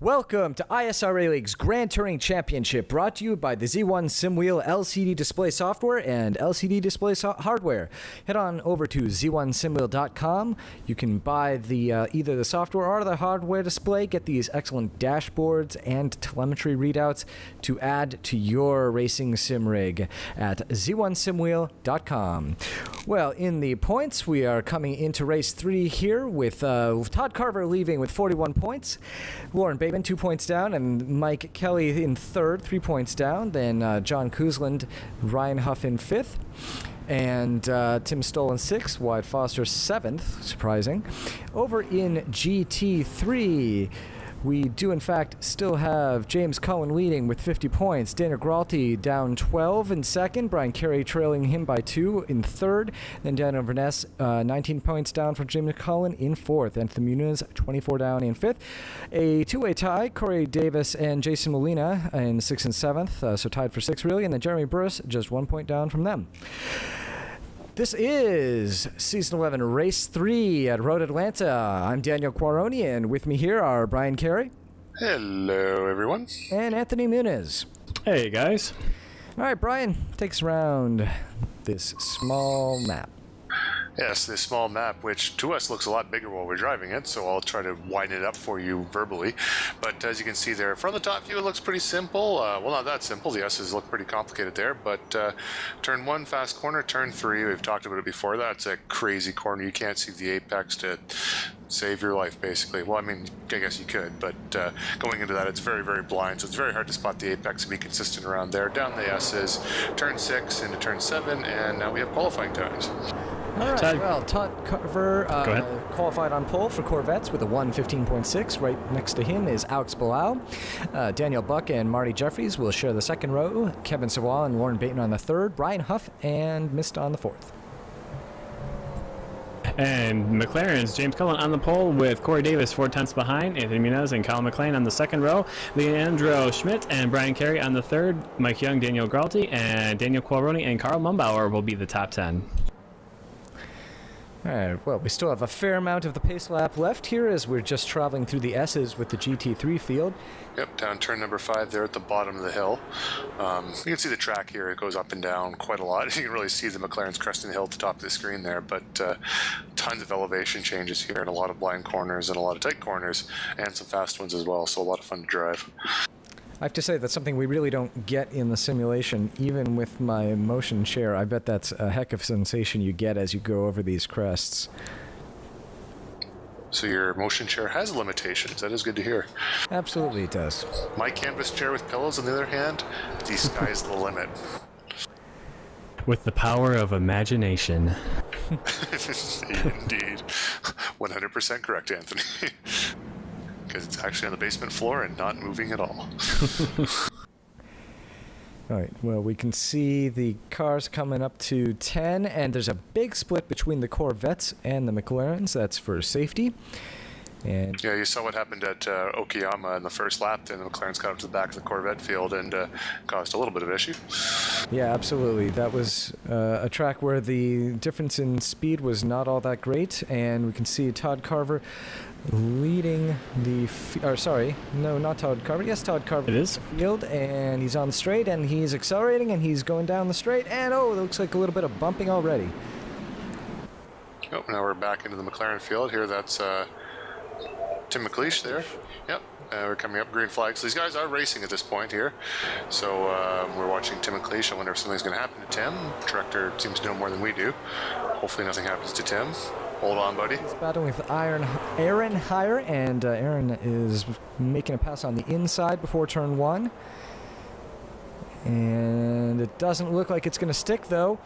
Welcome to ISRA League's Grand Touring Championship, brought to you by the Z1 SimWheel LCD display software and LCD display hardware. Head on over to z1simwheel.com. You can buy the either the software or the hardware display, get these excellent dashboards and telemetry readouts to add to your racing sim rig at z1simwheel.com. Well, in the points, we are coming into race 3 here with Todd Carver leaving with 41 points. Lauren Bateman, 2 points down, and Mike Kelly in third, 3 points down. Then John Koosland, Ryan Huff in fifth, and Tim Stoll in sixth, Wyatt Foster seventh, surprising. Over in GT3, we do, in fact, still have James Cullen leading with 50 points. Daniel Gralty down 12 in second. Brian Carey trailing him by 2 in third. Then Daniel Verness, 19 points down from James Cullen in fourth. Anthony Muniz, 24 down in fifth. A two-way tie, Corey Davis and Jason Molina in sixth and seventh. So tied for sixth, really. And then Jeremy Burris, just 1 point down from them. This is Season 11, Race 3 at Road Atlanta. I'm Daniel Quaroni, and with me here are Brian Carey. Hello, everyone. And Anthony Muniz. Hey, guys. All right, Brian, takes around this small map. Yes, this small map, which to us looks a lot bigger while we're driving it, so I'll try to widen it up for you verbally. But as you can see there, from the top view, it looks pretty simple. Well, not that simple. The S's look pretty complicated there, but turn 1, fast corner. Turn 3, we've talked about it before. That's a crazy corner. You can't see the apex to save your life, basically. Well, I mean, I guess you could, but going into that, it's very, very blind, so it's very hard to spot the apex and be consistent around there. Down the S's, turn 6 into turn 7, and now we have qualifying times. All right, well, Todd Carver qualified on pole for Corvettes with a 1:15.6. Right next to him is Alex Bilal. Daniel Buck and Marty Jeffries will share the second row. Kevin Savoy and Lauren Bateman on the third. Brian Huff and Mist on the fourth. And McLaren's James Cullen on the pole with Corey Davis 4 tenths behind, Anthony Muniz and Kyle McLean on the second row, Leandro Schmidt and Brian Carey on the third, Mike Young, Daniel Gralty, and Daniel Quaroni and Carl Mumbauer will be the top 10. All right, well, we still have a fair amount of the pace lap left here as we're just traveling through the S's with the GT3 field. Yep, down turn number 5 there at the bottom of the hill. You can see the track here. It goes up and down quite a lot. You can really see the McLaren's cresting the hill at the top of the screen there, but tons of elevation changes here and a lot of blind corners and a lot of tight corners and some fast ones as well, so a lot of fun to drive. I have to say that's something we really don't get in the simulation. Even with my motion share, I bet that's a heck of a sensation you get as you go over these crests. So your motion chair has limitations. That is good to hear. Absolutely it does. My canvas chair with pillows, on the other hand, the sky's the limit. With the power of imagination. Indeed. 100% correct, Anthony. Because it's actually on the basement floor and not moving at all. All right, well, we can see the cars coming up to 10, and there's a big split between the Corvettes and the McLarens. That's for safety. And yeah, you saw what happened at Okayama in the first lap. Then the McLarens got up to the back of the Corvette field and caused a little bit of issue. Yeah, absolutely. That was a track where the difference in speed was not all that great, and we can see Todd Carver leading the Todd Carver. Yes, Todd Carver. It is. Field, and he's on the straight, and he's accelerating, and he's going down the straight, and it looks like a little bit of bumping already. Oh, now we're back into the McLaren field here. That's Tim McLeish there. Yep. We're coming up green flags. So these guys are racing at this point here. So we're watching Tim McLeish. I wonder if something's going to happen to Tim. The director seems to know more than we do. Hopefully nothing happens to Tim. Hold on, buddy. He's battling with Aaron Hire, and Aaron is making a pass on the inside before turn 1. And it doesn't look like it's going to stick, though.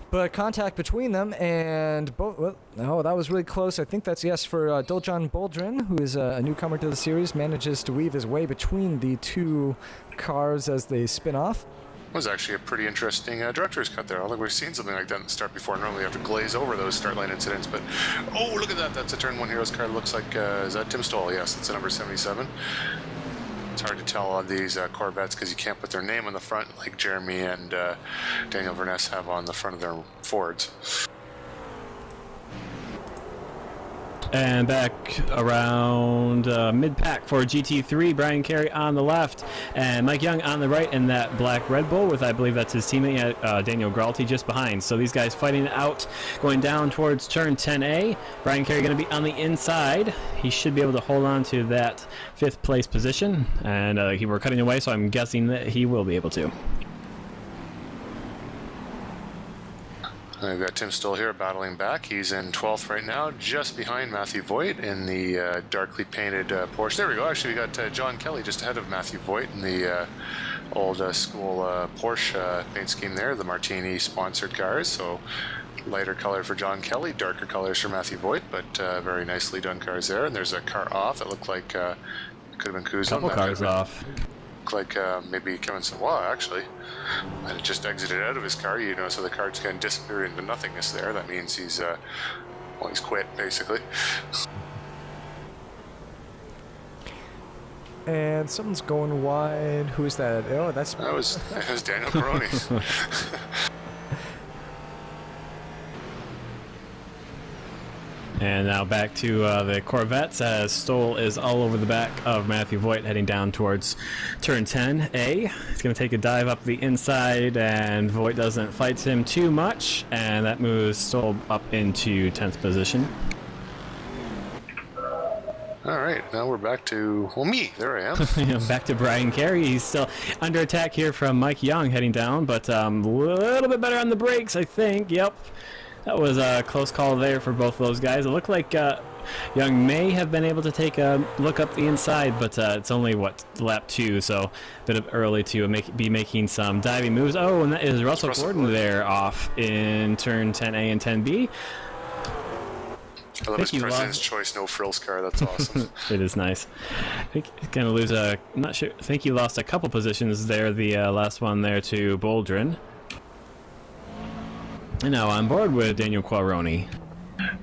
But contact between them, and both. Well, oh, that was really close. I think that's yes for Doljan Boldrin, who is a newcomer to the series, manages to weave his way between the two cars as they spin off. It was actually a pretty interesting director's cut there. I don't think we've seen something like that in the start before. Normally you have to glaze over those start line incidents, but oh, look at that. That's a turn 1 Heroes car. Looks like, is that Tim Stoll? Yes, it's a number 77. It's hard to tell on these Corvettes because you can't put their name on the front like Jeremy and Daniel Verness have on the front of their Fords. And back around mid-pack for GT3, Brian Carey on the left, and Mike Young on the right in that black Red Bull with, I believe that's his teammate, Daniel Gralty, just behind. So these guys fighting it out, going down towards turn 10A. Brian Carey going to be on the inside. He should be able to hold on to that 5th place position, and we're cutting away, so I'm guessing that he will be able to. We've got Tim Stoll here battling back. He's in 12th right now, just behind Matthew Voigt in the darkly painted Porsche. There we go. Actually, we got John Kelly just ahead of Matthew Voigt in the old school Porsche paint scheme there, the Martini sponsored cars. So lighter color for John Kelly, darker colors for Matthew Voigt, but very nicely done cars there. And there's a car off. It looked like it could have been Kuzma. Couple cars off. Like maybe Kevin Savoy actually had just exited out of his car, so the car's kind of disappeared into nothingness there. That means he's he's quit basically. And someone's going wide. Who is that? Oh, that was Daniel Caroni. And now back to the Corvettes as Stoll is all over the back of Matthew Voigt heading down towards turn 10A. He's going to take a dive up the inside, and Voigt doesn't fight him too much, and that moves Stoll up into 10th position. All right, now we're back to, me. There I am. Back to Brian Carey. He's still under attack here from Mike Young heading down, but a little bit better on the brakes, I think. Yep. That was a close call there for both those guys. It looked like Young may have been able to take a look up the inside, but it's only, lap 2, so a bit of early to be making some diving moves. Oh, and that is Russell Gordon there off in turn 10A and 10B. I love his President's Choice no frills car. That's awesome. It is nice. I think he's going to lose I'm not sure. I think he lost a couple positions there, the last one there to Boldrin. And now on board with Daniel Quaroni.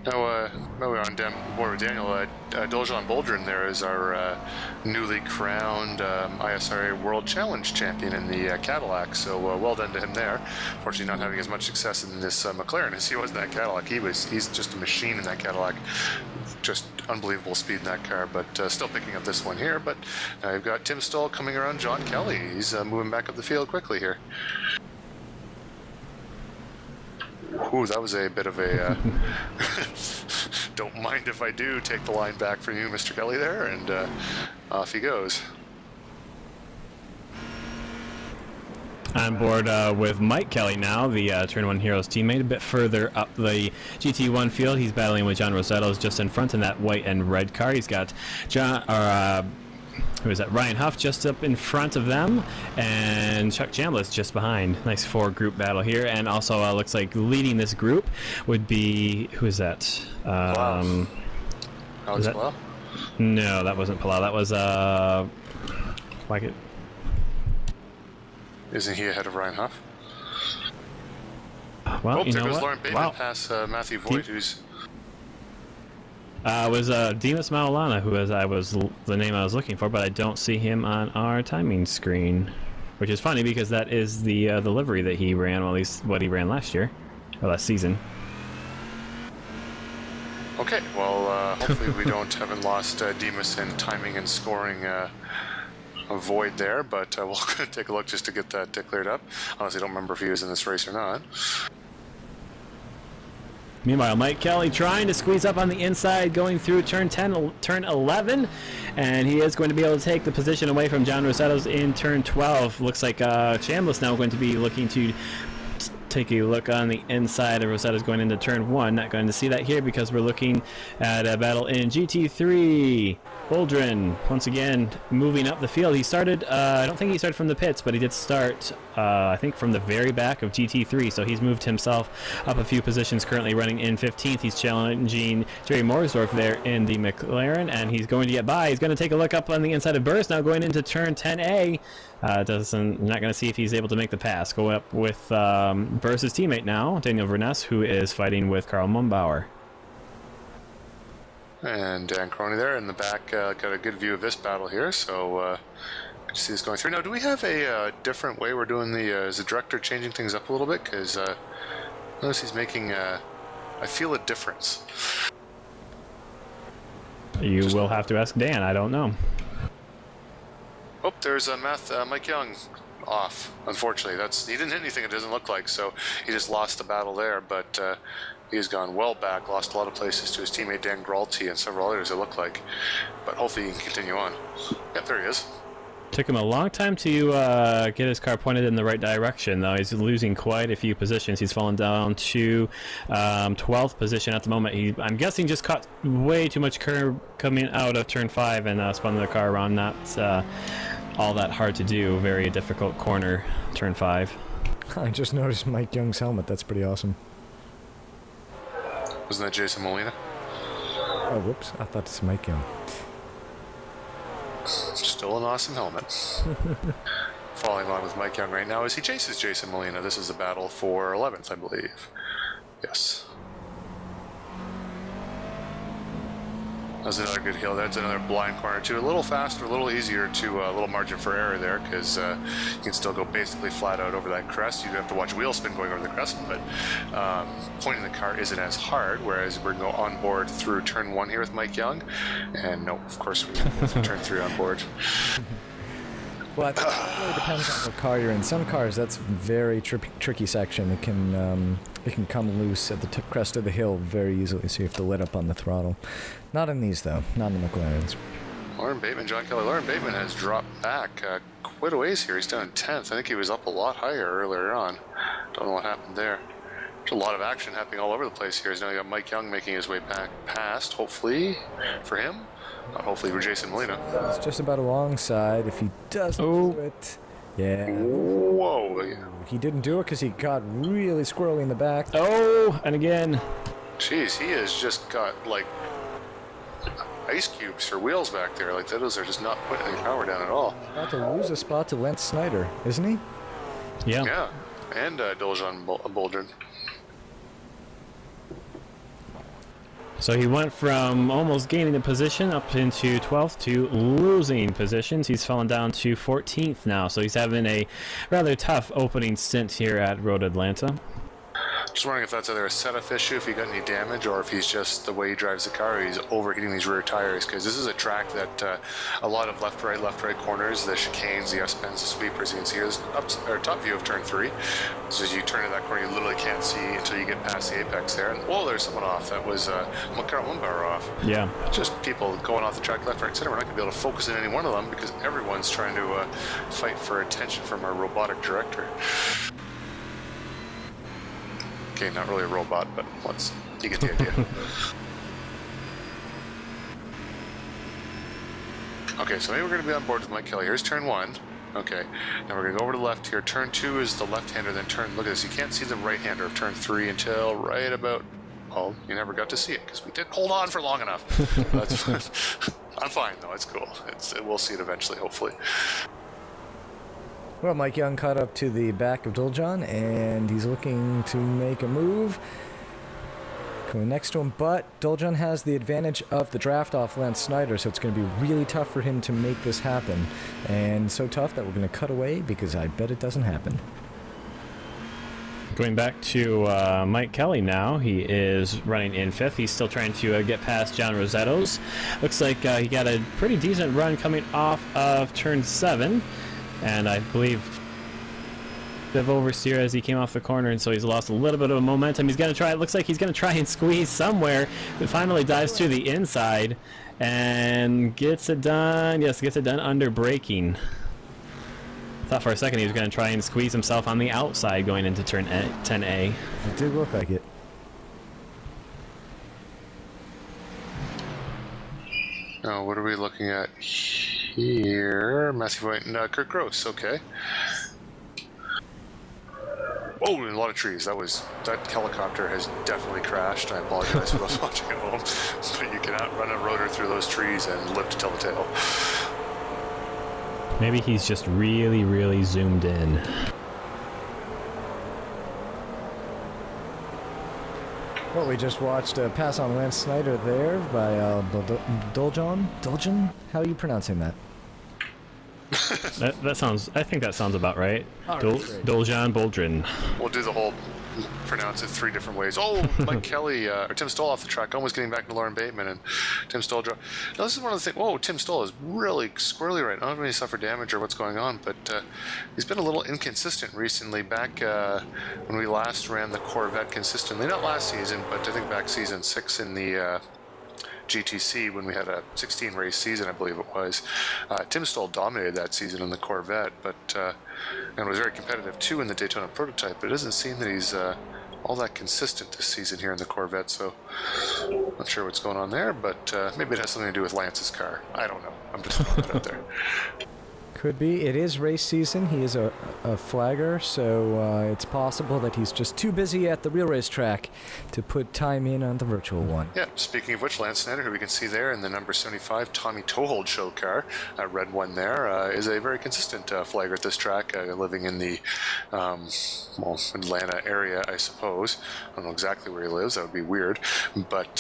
Now we're on board with Daniel. Doljan Boldrin there is our newly crowned ISRA World Challenge champion in the Cadillac. So well done to him there. Fortunately, not having as much success in this McLaren as he was in that Cadillac. He's just a machine in that Cadillac. Just unbelievable speed in that car, but still picking up this one here. But now you've got Tim Stoll coming around John Kelly. He's moving back up the field quickly here. Ooh, that was a bit of a don't mind if I do take the line back from you, Mr. Kelly there, and off he goes. On board with Mike Kelly now, the Turn 1 Heroes teammate, a bit further up the GT1 field. He's battling with John Rosetto's just in front in that white and red car. He's got who is that? Ryan Huff just up in front of them, and Chuck Chambliss just behind. Nice 4-group battle here, and also looks like leading this group would be, who is that? Alex Palau? No, that wasn't Palau. That was Isn't he ahead of Ryan Huff? Well, there goes Lauren Bateman past Matthew Voigt, who's. Was Dimas Maulana, who was the name I was looking for, but I don't see him on our timing screen, which is funny because that is the livery that he ran, well, at least what he ran last year or last season. Okay, well, hopefully we haven't lost Dimas in timing and scoring a void there, but we'll take a look just to get that cleared up. Honestly, I don't remember if he was in this race or not. Meanwhile, Mike Kelly trying to squeeze up on the inside, going through turn 11, and he is going to be able to take the position away from John Rosetto's in turn 12. Looks like Chambliss now going to be looking to take a look on the inside of Rosetto's going into turn 1. Not going to see that here because we're looking at a battle in GT3. Boldrin, once again, moving up the field. He started, I don't think he started from the pits, but he did start, I think, from the very back of GT3, so he's moved himself up a few positions, currently running in 15th. He's challenging Jerry Morsdorf there in the McLaren, and he's going to get by. He's going to take a look up on the inside of Burst, now going into turn 10A. Not going to see if he's able to make the pass. Going up with Burst's teammate now, Daniel Verness, who is fighting with Karl Mumbauer. And Dan Crony there in the back, got a good view of this battle here, so good to see this going through. Now, do we have a different way we're doing is the director changing things up a little bit? Because notice he's making, I feel a difference. You will have to ask Dan. I don't know. Oh, there's Mike Young off. Unfortunately, he didn't hit anything. It doesn't look like, so he just lost the battle there. But he has gone well back, lost a lot of places to his teammate Dan Gralty and several others. It looked like, but hopefully he can continue on. Yep, there he is. Took him a long time to get his car pointed in the right direction, though. He's losing quite a few positions. He's fallen down to 12th position at the moment. I'm guessing just caught way too much curb coming out of turn 5 and spun the car around. Not all that hard to do. Very difficult corner, turn 5. I just noticed Mike Young's helmet. That's pretty awesome. Wasn't that Jason Molina? Oh, whoops. I thought it's Mike Young. Still an awesome helmet. Following on with Mike Young right now as he chases Jason Molina. This is a battle for 11th, I believe. Yes. That's another good hill. That's another blind corner too. A little faster, a little easier to a little margin for error there because you can still go basically flat out over that crest. You have to watch wheel spin going over the crest, but pointing the car isn't as hard. Whereas we're going to go on board through turn 1 here with Mike Young, and no, of course we can go through turn 3 on board. Well, it really depends on what car you're in. Some cars, that's a very tricky section. It can come loose at the crest of the hill very easily, so you have to let up on the throttle. Not in these, though. Not in the McLarens. Lauren Bateman, John Kelly. Lauren Bateman has dropped back quite a ways here. He's down in 10th. I think he was up a lot higher earlier on. Don't know what happened there. There's a lot of action happening all over the place here. Now you got Mike Young making his way back past, hopefully, for him. Hopefully for Jason Molina. It's just about alongside. If he doesn't do it... Yeah. Whoa. He didn't do it because he got really squirrely in the back. Oh, and again. Jeez, he has just got, like, ice cubes for wheels back there. Like, those are just not putting any power down at all. About to lose a spot to Lance Snyder, isn't he? Yeah. Yeah, and Doljan Boldrin. So he went from almost gaining a position up into 12th to losing positions. He's fallen down to 14th now, so he's having a rather tough opening stint here at Road Atlanta. Just wondering if that's either a setup issue, if he got any damage, or if he's just the way he drives the car, he's overheating these rear tires, because this is a track that a lot of left-right corners, the chicanes, the S-bends, the sweepers, you can see is top view of turn 3. So as you turn in that corner, you literally can't see until you get past the apex there. And whoa, there's someone off. That was Carl Mumbauer off. Yeah. Just people going off the track left, right, center. We're not going to be able to focus on any one of them because everyone's trying to fight for attention from our robotic director. Okay, not really a robot, but you get the idea. Okay, so maybe we're going to be on board with Mike Kelly. Here's turn 1. Okay, now we're going to go over to the left here. Turn 2 is the left-hander, then look at this. You can't see the right-hander of turn 3 until right about, well, you never got to see it because we didn't hold on for long enough. I'm fine, though. It's cool. We'll see it eventually, hopefully. Well, Mike Young caught up to the back of Doljan, and he's looking to make a move. Coming next to him, but Doljan has the advantage of the draft off Lance Snyder, so it's going to be really tough for him to make this happen. And so tough that we're going to cut away because I bet it doesn't happen. Going back to Mike Kelly now. He is running in 5th. He's still trying to get past John Rosetto's. Looks like he got a pretty decent run coming off of turn 7. And I believe the oversteer as he came off the corner, and so he's lost a little bit of momentum. He's going to try, it looks like he's going to try and squeeze somewhere, but finally dives to the inside and gets it done. Yes, gets it done under braking. Thought for a second he was going to try and squeeze himself on the outside going into turn 10A. It did look like it. Now, what are we looking at here? Massive White and Kurt Gross, okay. Oh, and a lot of trees. That helicopter has definitely crashed. I apologize for those watching at home, but you cannot run a rotor through those trees and live to tell the tale. Maybe he's just really, really zoomed in. Well, we just watched a pass on Lance Snyder there by Doljan. Doljan? How are you pronouncing that? That sounds. I think that sounds about right. All right, great. Doljan Boldrin. We'll do the whole pronounce it 3 different ways. Oh, Mike Kelly or Tim Stoll off the track, almost getting back to Lauren Bateman, and Tim Stoll. Now this is one of the things. Whoa, Tim Stoll is really squirrely right now. I don't know if he suffered damage or what's going on, but he's been a little inconsistent recently. Back when we last ran the Corvette consistently, not last season, but I think back season 6 in the GTC when we had a 16 race season, I believe it was. Tim Stoll dominated that season in the Corvette, but and was very competitive too in the Daytona prototype. But it doesn't seem that he's all that consistent this season here in the Corvette. So not sure what's going on there, but maybe it has something to do with Lance's car. I don't know. I'm just throwing it out there. Could be. It is race season. He is a flagger, so it's possible that he's just too busy at the real racetrack to put time in on the virtual one. Yeah, speaking of which, Lance Snyder, who we can see there in the number 75 Tommy Tohold show car, red one there, is a very consistent flagger at this track, living in the Atlanta area, I suppose. I don't know exactly where he lives. That would be weird, but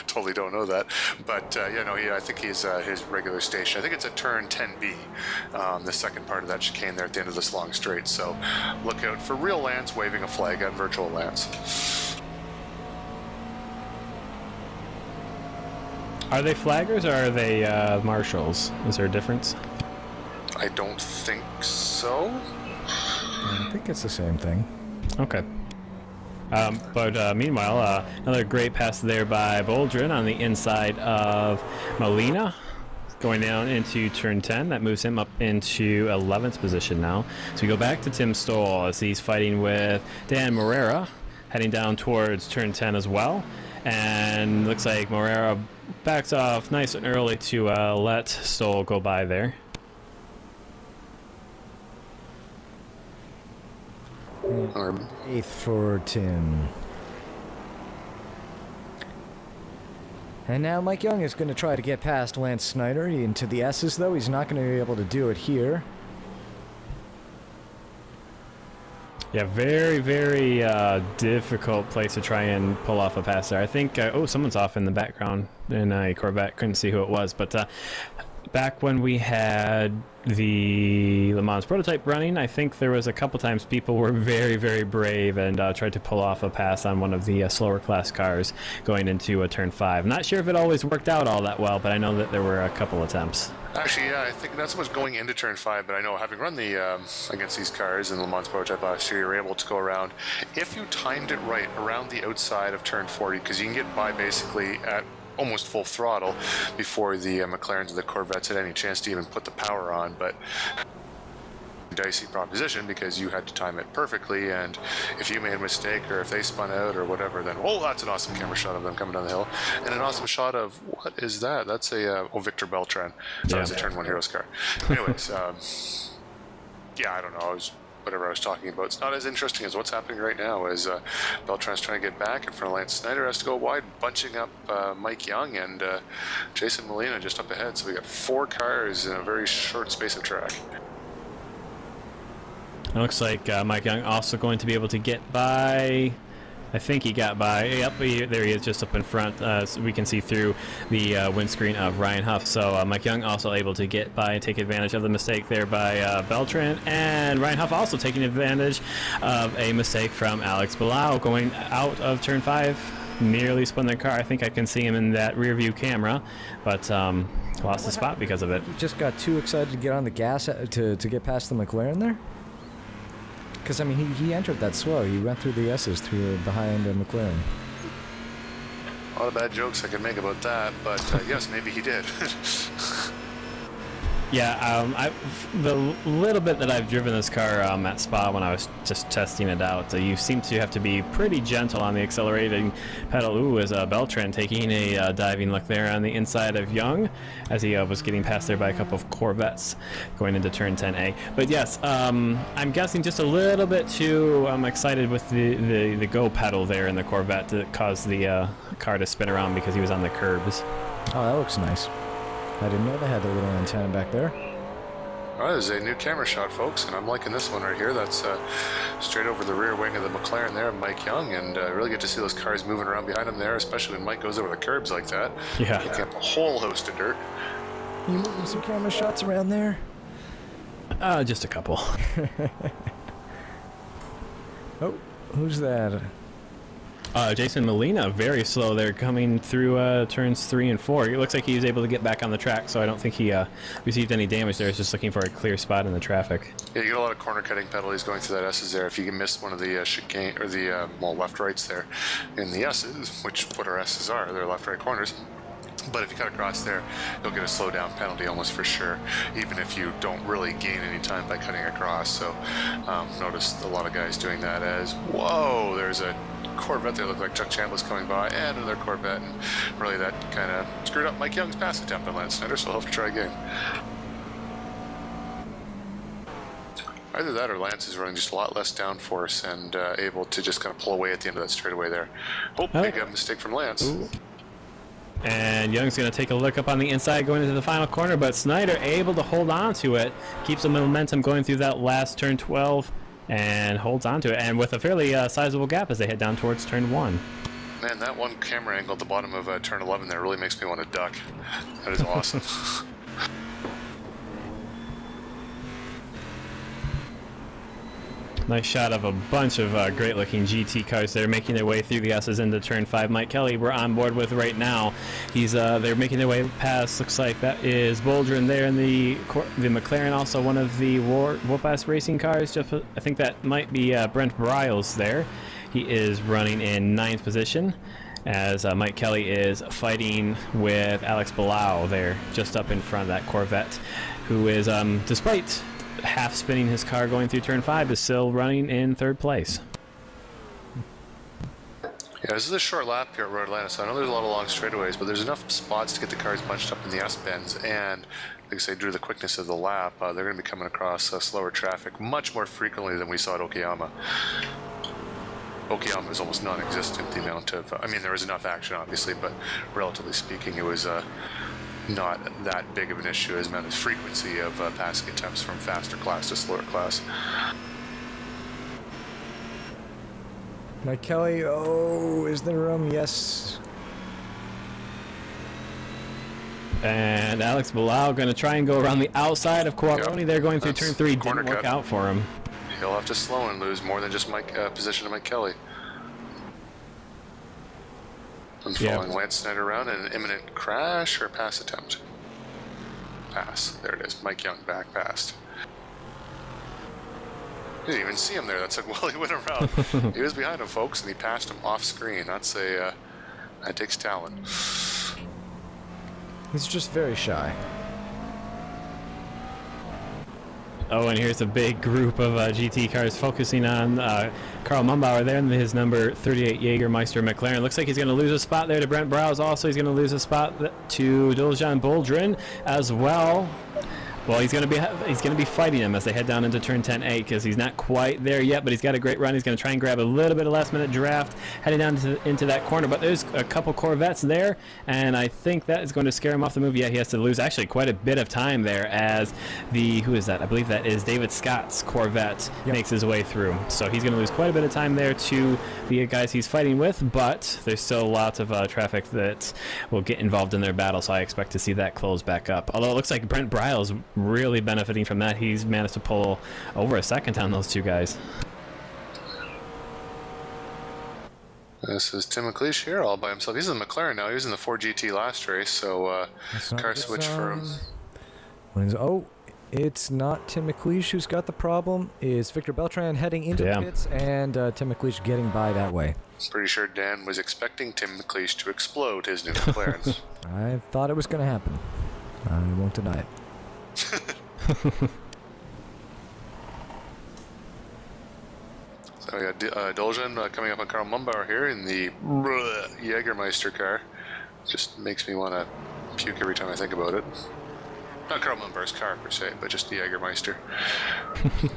totally don't know that. But I think he's his regular station. I think it's a turn 10B, the second part of that chicane there at the end of this long straight. So look out for real Lance waving a flag at virtual Lance. Are they flaggers or are they marshals? Is there a difference? I don't think so. I think it's the same thing. Okay. But meanwhile, another great pass there by Boldrin on the inside of Molina. Going down into turn 10, that moves him up into 11th position now. So we go back to Tim Stoll as he's fighting with Dan Morera, heading down towards turn 10 as well. And looks like Morera backs off nice and early to let Stoll go by there. Eighth for Tim. And now Mike Young is going to try to get past Lance Snyder into the S's, though. He's not going to be able to do it here. Yeah, very, very difficult place to try and pull off a pass there. I think, someone's off in the background in a Corvette. Couldn't see who it was, but back when we had the Le Mans prototype running, I think there was a couple times people were very, very brave and tried to pull off a pass on one of the slower class cars going into turn 5. Not sure if it always worked out all that well, but I know that there were a couple attempts. Actually, yeah, I think not so much going into turn 5, but I know having run the against these cars in the Le Mans prototype last year, you were able to go around, if you timed it right, around the outside of turn 40, because you can get by basically at almost full throttle before the McLarens or the Corvettes had any chance to even put the power on. But dicey proposition because you had to time it perfectly, and if you made a mistake or if they spun out or whatever, then that's an awesome camera shot of them coming down the hill, and an awesome shot of what is that? That's a Victor Beltran. That was a Turn 1 Heroes car. Anyways, I don't know. Whatever I was talking about, it's not as interesting as what's happening right now, as Beltran's trying to get back in front of Lance Snyder, has to go wide, bunching up Mike Young and Jason Molina just up ahead. So we got 4 cars in a very short space of track. It looks like Mike Young also going to be able to get by. I think he got by. Yep, there he is, just up in front. So we can see through the windscreen of Ryan Huff. So Mike Young also able to get by and take advantage of the mistake there by Beltran. And Ryan Huff also taking advantage of a mistake from Alex Bilbao going out of turn 5. Nearly spun their car. I think I can see him in that rear view camera, but lost the spot because of it. He just got too excited to get on the gas to get past the McLaren there? Because, I mean, he entered that slow. He went through the S's behind the McLaren. A lot of bad jokes I could make about that, but yes, maybe he did. Yeah, the little bit that I've driven this car at Spa when I was just testing it out, you seem to have to be pretty gentle on the accelerating pedal. Ooh, is Beltran taking a diving look there on the inside of Young as he was getting passed there by a couple of Corvettes going into turn 10A. But yes, I'm guessing just a little bit too excited with the go pedal there in the Corvette to cause the car to spin around because he was on the curbs. Oh, that looks nice. I didn't know they had the little antenna back there. All right, there's a new camera shot, folks, and I'm liking this one right here. That's straight over the rear wing of the McLaren there, Mike Young, and really get to see those cars moving around behind him there, especially when Mike goes over the curbs like that. Yeah. Picking up a whole host of dirt. You moving some camera shots around there? Just a couple. Oh, who's that? Jason Molina, very slow there, coming through turns 3 and 4. It looks like he was able to get back on the track, so I don't think he received any damage there. He's just looking for a clear spot in the traffic. Yeah, you get a lot of corner cutting penalties going through that S's there. If you can miss one of the chicane or the left rights there in the S's, which what our S's are, they're left right corners. But if you cut across there, you'll get a slow down penalty almost for sure, even if you don't really gain any time by cutting across. So noticed a lot of guys doing that as, whoa, there's a Corvette there, looked like Chuck Chambliss coming by, and another Corvette, and really that kind of screwed up Mike Young's pass attempt on Lance Snyder, so he'll have to try again. Either that or Lance is running just a lot less downforce and able to just kind of pull away at the end of that straightaway there. Oh, big mistake from Lance. Ooh. And Young's going to take a look up on the inside going into the final corner, but Snyder able to hold on to it, keeps the momentum going through that last turn 12, and holds on to it, and with a fairly sizable gap as they head down towards turn 1. Man, that one camera angle at the bottom of turn 11 there really makes me want to duck. That is awesome. Nice shot of a bunch of great-looking GT cars that are making their way through the S's into turn 5. Mike Kelly, we're on board with right now. They're making their way past. Looks like that is Boldrin there in the McLaren, also one of the Whoop-Ass racing cars. I think that might be Brent Briles there. He is running in 9th position, as Mike Kelly is fighting with Alex Bilao there, just up in front of that Corvette, who is, despite half spinning his car going through turn 5, is still running in 3rd place. Yeah, this is a short lap here at Road Atlanta, so I know there's a lot of long straightaways, but there's enough spots to get the cars bunched up in the S-bends, and like I say, due to the quickness of the lap, they're going to be coming across slower traffic much more frequently than we saw at Okayama. Okayama is almost non-existent, the amount of, I mean, there was enough action, obviously, but relatively speaking, it was not that big of an issue as amount of frequency of passing attempts from faster class to slower class. Mike Kelly, oh, is there room? Yes. And Alex Bilao going to try and go around the outside of Quaroni. They're going through turn 3. Didn't work out for him. He'll have to slow and lose more than just position to Mike Kelly. I'm following Lance Snyder around in an imminent crash or pass attempt. Pass. There it is. Mike Young back past. You didn't even see him there. That's how well he went around. He was behind him, folks, and he passed him off screen. That's that takes talent. He's just very shy. Oh, and here's a big group of GT cars focusing on Karl Mumbauer there in his number 38 Jägermeister McLaren. Looks like he's going to lose a spot there to Brent Browse. Also, he's going to lose a spot to Doljan Boldrin as well. Well, he's going to be fighting him as they head down into turn 10A, because he's not quite there yet, but he's got a great run. He's going to try and grab a little bit of last-minute draft heading down into that corner. But there's a couple Corvettes there, and I think that is going to scare him off the move. Yeah, he has to lose actually quite a bit of time there as who is that? I believe that is David Scott's Corvette makes his way through. So he's going to lose quite a bit of time there to the guys he's fighting with, but there's still lots of traffic that will get involved in their battle, so I expect to see that close back up. Although it looks like Brent Briles really benefiting from that. He's managed to pull over a second on those two guys. This is Tim McLeish here all by himself. He's in the McLaren now. He was in the 4GT last race, so car switch for him. Oh, it's not Tim McLeish who's got the problem. It's Victor Beltran heading into the pits, and Tim McLeish getting by that way. Pretty sure Dan was expecting Tim McLeish to explode his new McLaren. I thought it was going to happen. I won't deny it. So we got Doljan coming up on Karl Mumbauer here in the Jägermeister car. Just makes me want to puke every time I think about it. Not Karl Mumbauer's car per se, but just the Jägermeister.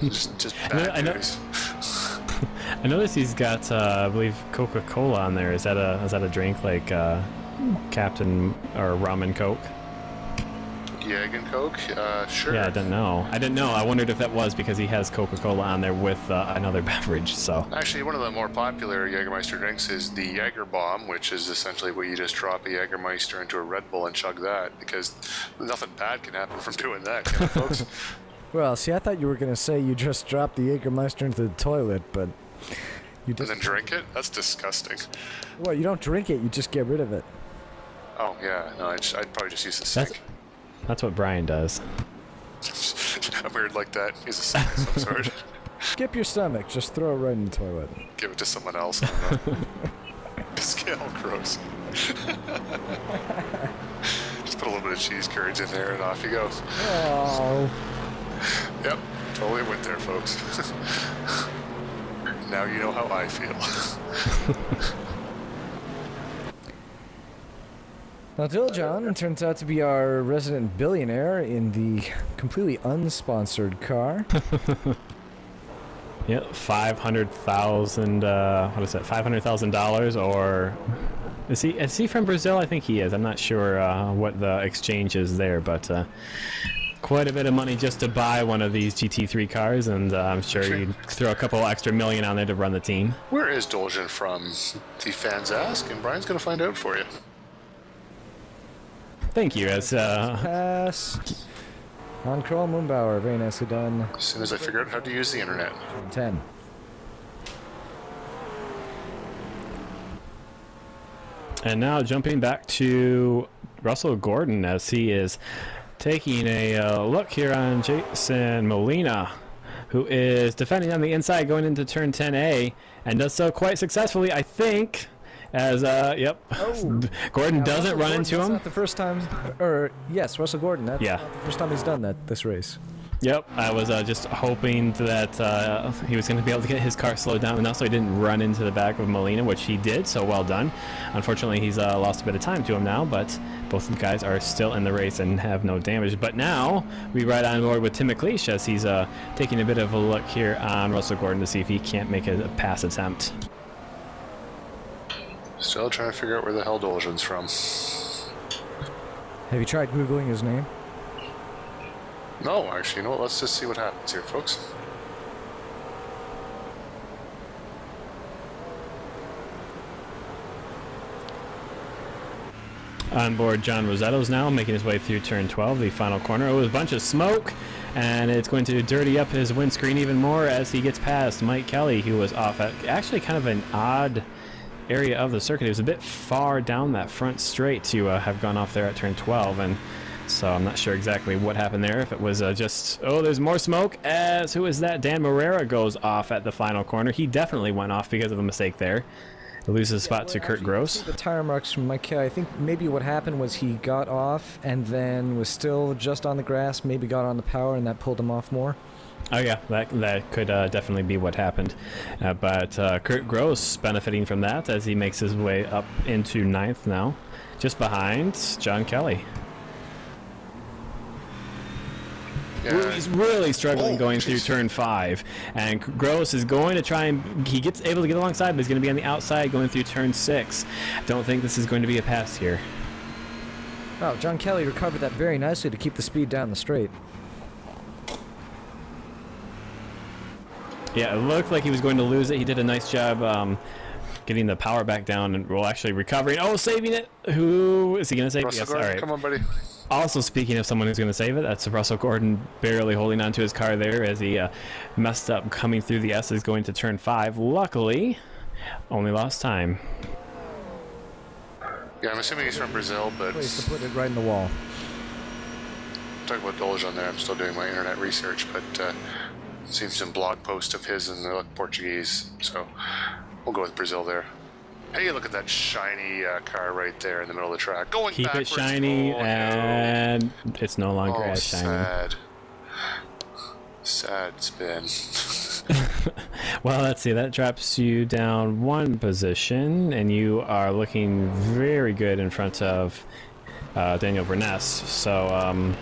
just bad news. I noticed he's got, I believe, Coca-Cola on there. Is that a drink like Captain or Rum and Coke? Yag and Coke? Sure. Yeah, I didn't know. I wondered if that was because he has Coca-Cola on there with another beverage. So Actually, one of the more popular Jägermeister drinks is the Jager Bomb, which is essentially where you just drop a Jägermeister into a Red Bull and chug that, because nothing bad can happen from doing that, can it, folks? Well, see, I thought you were going to say you just dropped the Jägermeister into the toilet, but you And just... then drink it? That's disgusting. Well, you don't drink it, you just get rid of it. Oh, yeah. No, I'd probably just use the sink. that's what Brian does. I'm weird like that. Use a sink of some sort. Skip your stomach, just throw it right in the toilet. Give it to someone else. I don't know. Just get all gross. Just put a little bit of cheese curds in there and off you go. Oh. Yep, totally went there, folks. Now you know how I feel. Now, Diljon turns out to be our resident billionaire in the completely unsponsored car. Yep, $500,000. What is that? $500,000, or is he from Brazil? I think he is. I'm not sure what the exchange is there, but quite a bit of money just to buy one of these GT3 cars, and I'm sure you'd throw a couple extra million on there to run the team. Where is Dolgen from? The fans ask, and Brian's going to find out for you. Thank you. As Pass. On Kroll Moonbauer, very nicely done. As soon as I figure out how to use the internet. 10. And now jumping back to Russell Gordon as he is taking a look here on Jason Molina, who is defending on the inside going into turn 10A and does so quite successfully, I think. As Gordon doesn't run into him. That's not the first time, or yes, Russell Gordon. That's Yeah. not the first time he's done that this race. Yep, I was just hoping that he was going to be able to get his car slowed down enough so he didn't run into the back of Molina, which he did, so well done. Unfortunately, he's lost a bit of time to him now, but both of the guys are still in the race and have no damage. But now we ride on board with Tim McLeish as he's taking a bit of a look here on Russell Gordon to see if he can't make a pass attempt. Still trying to figure out where the hell Dolgen's from. Have you tried Googling his name? No, actually, you know what? Let's just see what happens here, folks. On board, John Rosetto's now making his way through turn 12, the final corner. It was a bunch of smoke, and it's going to dirty up his windscreen even more as he gets past Mike Kelly, who was off at actually kind of an odd area of the circuit. It was a bit far down that front straight to have gone off there at turn 12, and so I'm not sure exactly what happened there. If it was just, oh, there's more smoke, as who is that? Dan Morera goes off at the final corner. He definitely went off because of a mistake there. He loses a spot to Kurt Gross. The tire marks from Mike Kelly. I think maybe what happened was he got off and then was still just on the grass, maybe got on the power, and that pulled him off more. Oh yeah, that could definitely be what happened. But Kurt Gross benefiting from that as he makes his way up into 9th now, just behind John Kelly. Yeah. He's really struggling going through turn 5, and Gross is going to try and he gets able to get alongside, but he's going to be on the outside going through turn 6. Don't think this is going to be a pass here. Oh, John Kelly recovered that very nicely to keep the speed down the straight. Yeah, it looked like he was going to lose it. He did a nice job getting the power back down and actually recovering. Oh, saving it. Who is he going to save? Russell Yes, Gordon, all right. come on, buddy. Also, speaking of someone who's going to save it, that's Russell Gordon barely holding onto his car there as he messed up coming through the S's going to turn 5. Luckily, only lost time. Yeah, I'm assuming he's from Brazil, but Place to put it right in the wall. talking about Dolgen there, I'm still doing my internet research, but seen some blog post of his and they look Portuguese, so we'll go with Brazil there. Hey, look at that shiny car right there in the middle of the track. Going Keep backwards. it shiny, Oh, no. and it's no longer as shiny. Sad. Sad spin. Well, let's see. That drops you down 1 position, and you are looking very good in front of Daniel Verness. So,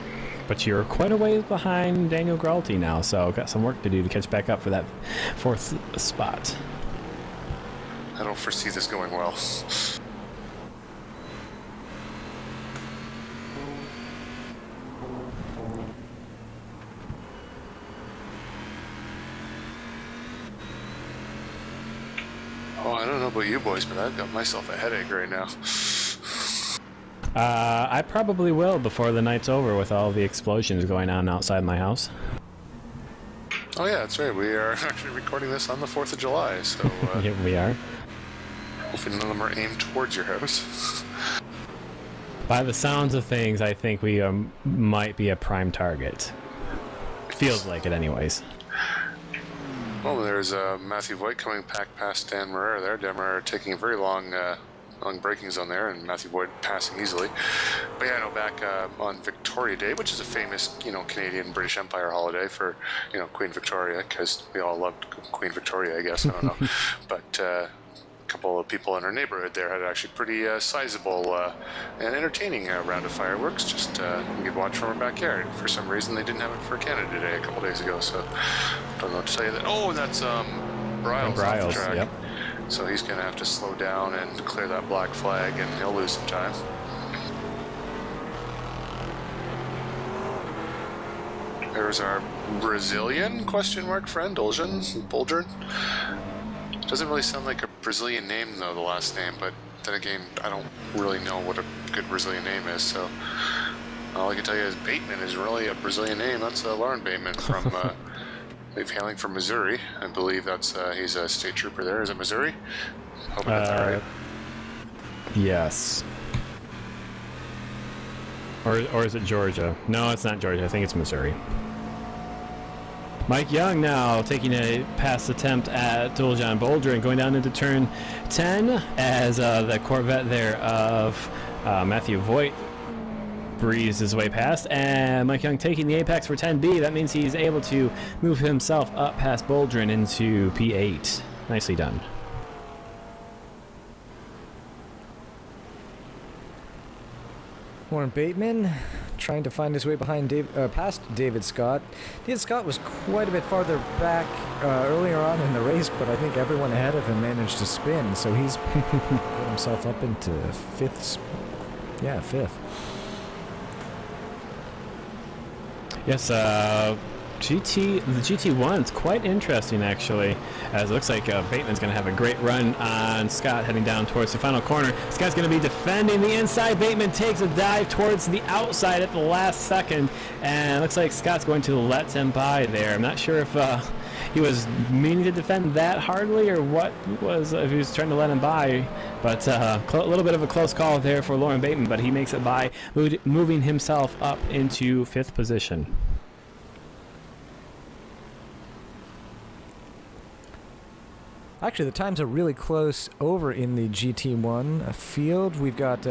but you're quite a ways behind Daniel Gralty now, so got some work to do to catch back up for that 4th spot. I don't foresee this going well. Oh, I don't know about you boys, but I've got myself a headache right now. I probably will before the night's over with all the explosions going on outside my house. Oh yeah, that's right. We are actually recording this on the 4th of July, so Here we are. hopefully none of them are aimed towards your house. By the sounds of things, I think we might be a prime target. Feels like it anyways. Well, there's Matthew Voigt coming back past Dan Marrera there. Dan Marrera taking a very long braking zone there, and Matthew Voigt passing easily. But yeah, no, back on Victoria Day, which is a famous, Canadian British Empire holiday for, Queen Victoria, because we all loved Queen Victoria, I guess. I don't know. But a couple of people in our neighborhood there had actually pretty sizable and entertaining round of fireworks. Just you could watch from our backyard. For some reason, they didn't have it for Canada Day a couple days ago, so don't know what to tell you that. Oh, that's Bryles off the track. Yep. So he's going to have to slow down and clear that black flag, and he'll lose some time. There's our Brazilian question mark friend, Boldrin. Doesn't really sound like a Brazilian name, though, the last name, but then again, I don't really know what a good Brazilian name is, so all I can tell you is Bateman is really a Brazilian name. That's Lauren Bateman from... He's hailing from Missouri. I believe that's he's a state trooper there. Is it Missouri? Hoping that's all right. Yes. Or is it Georgia? No, it's not Georgia. I think it's Missouri. Mike Young now taking a pass attempt at John Boldrin, going down into turn 10 as the Corvette there of Matthew Voigt breezed his way past, and Mike Young taking the apex for 10B. That means he's able to move himself up past Boldrin into P8. Nicely done. Warren Bateman trying to find his way behind past David Scott. David Scott was quite a bit farther back earlier on in the race, but I think everyone ahead of him managed to spin, so he's put himself up into fifth. Yes, the GT1's quite interesting, actually, as it looks like Bateman's going to have a great run on Scott heading down towards the final corner. Scott's going to be defending the inside. Bateman takes a dive towards the outside at the last second, and it looks like Scott's going to let him by there. I'm not sure if he was meaning to defend that hardly or what was, if he was trying to let him by, but a little bit of a close call there for Lauren Bateman, but he makes it by, moving himself up into 5th position. Actually, the times are really close over in the GT1 field. We've got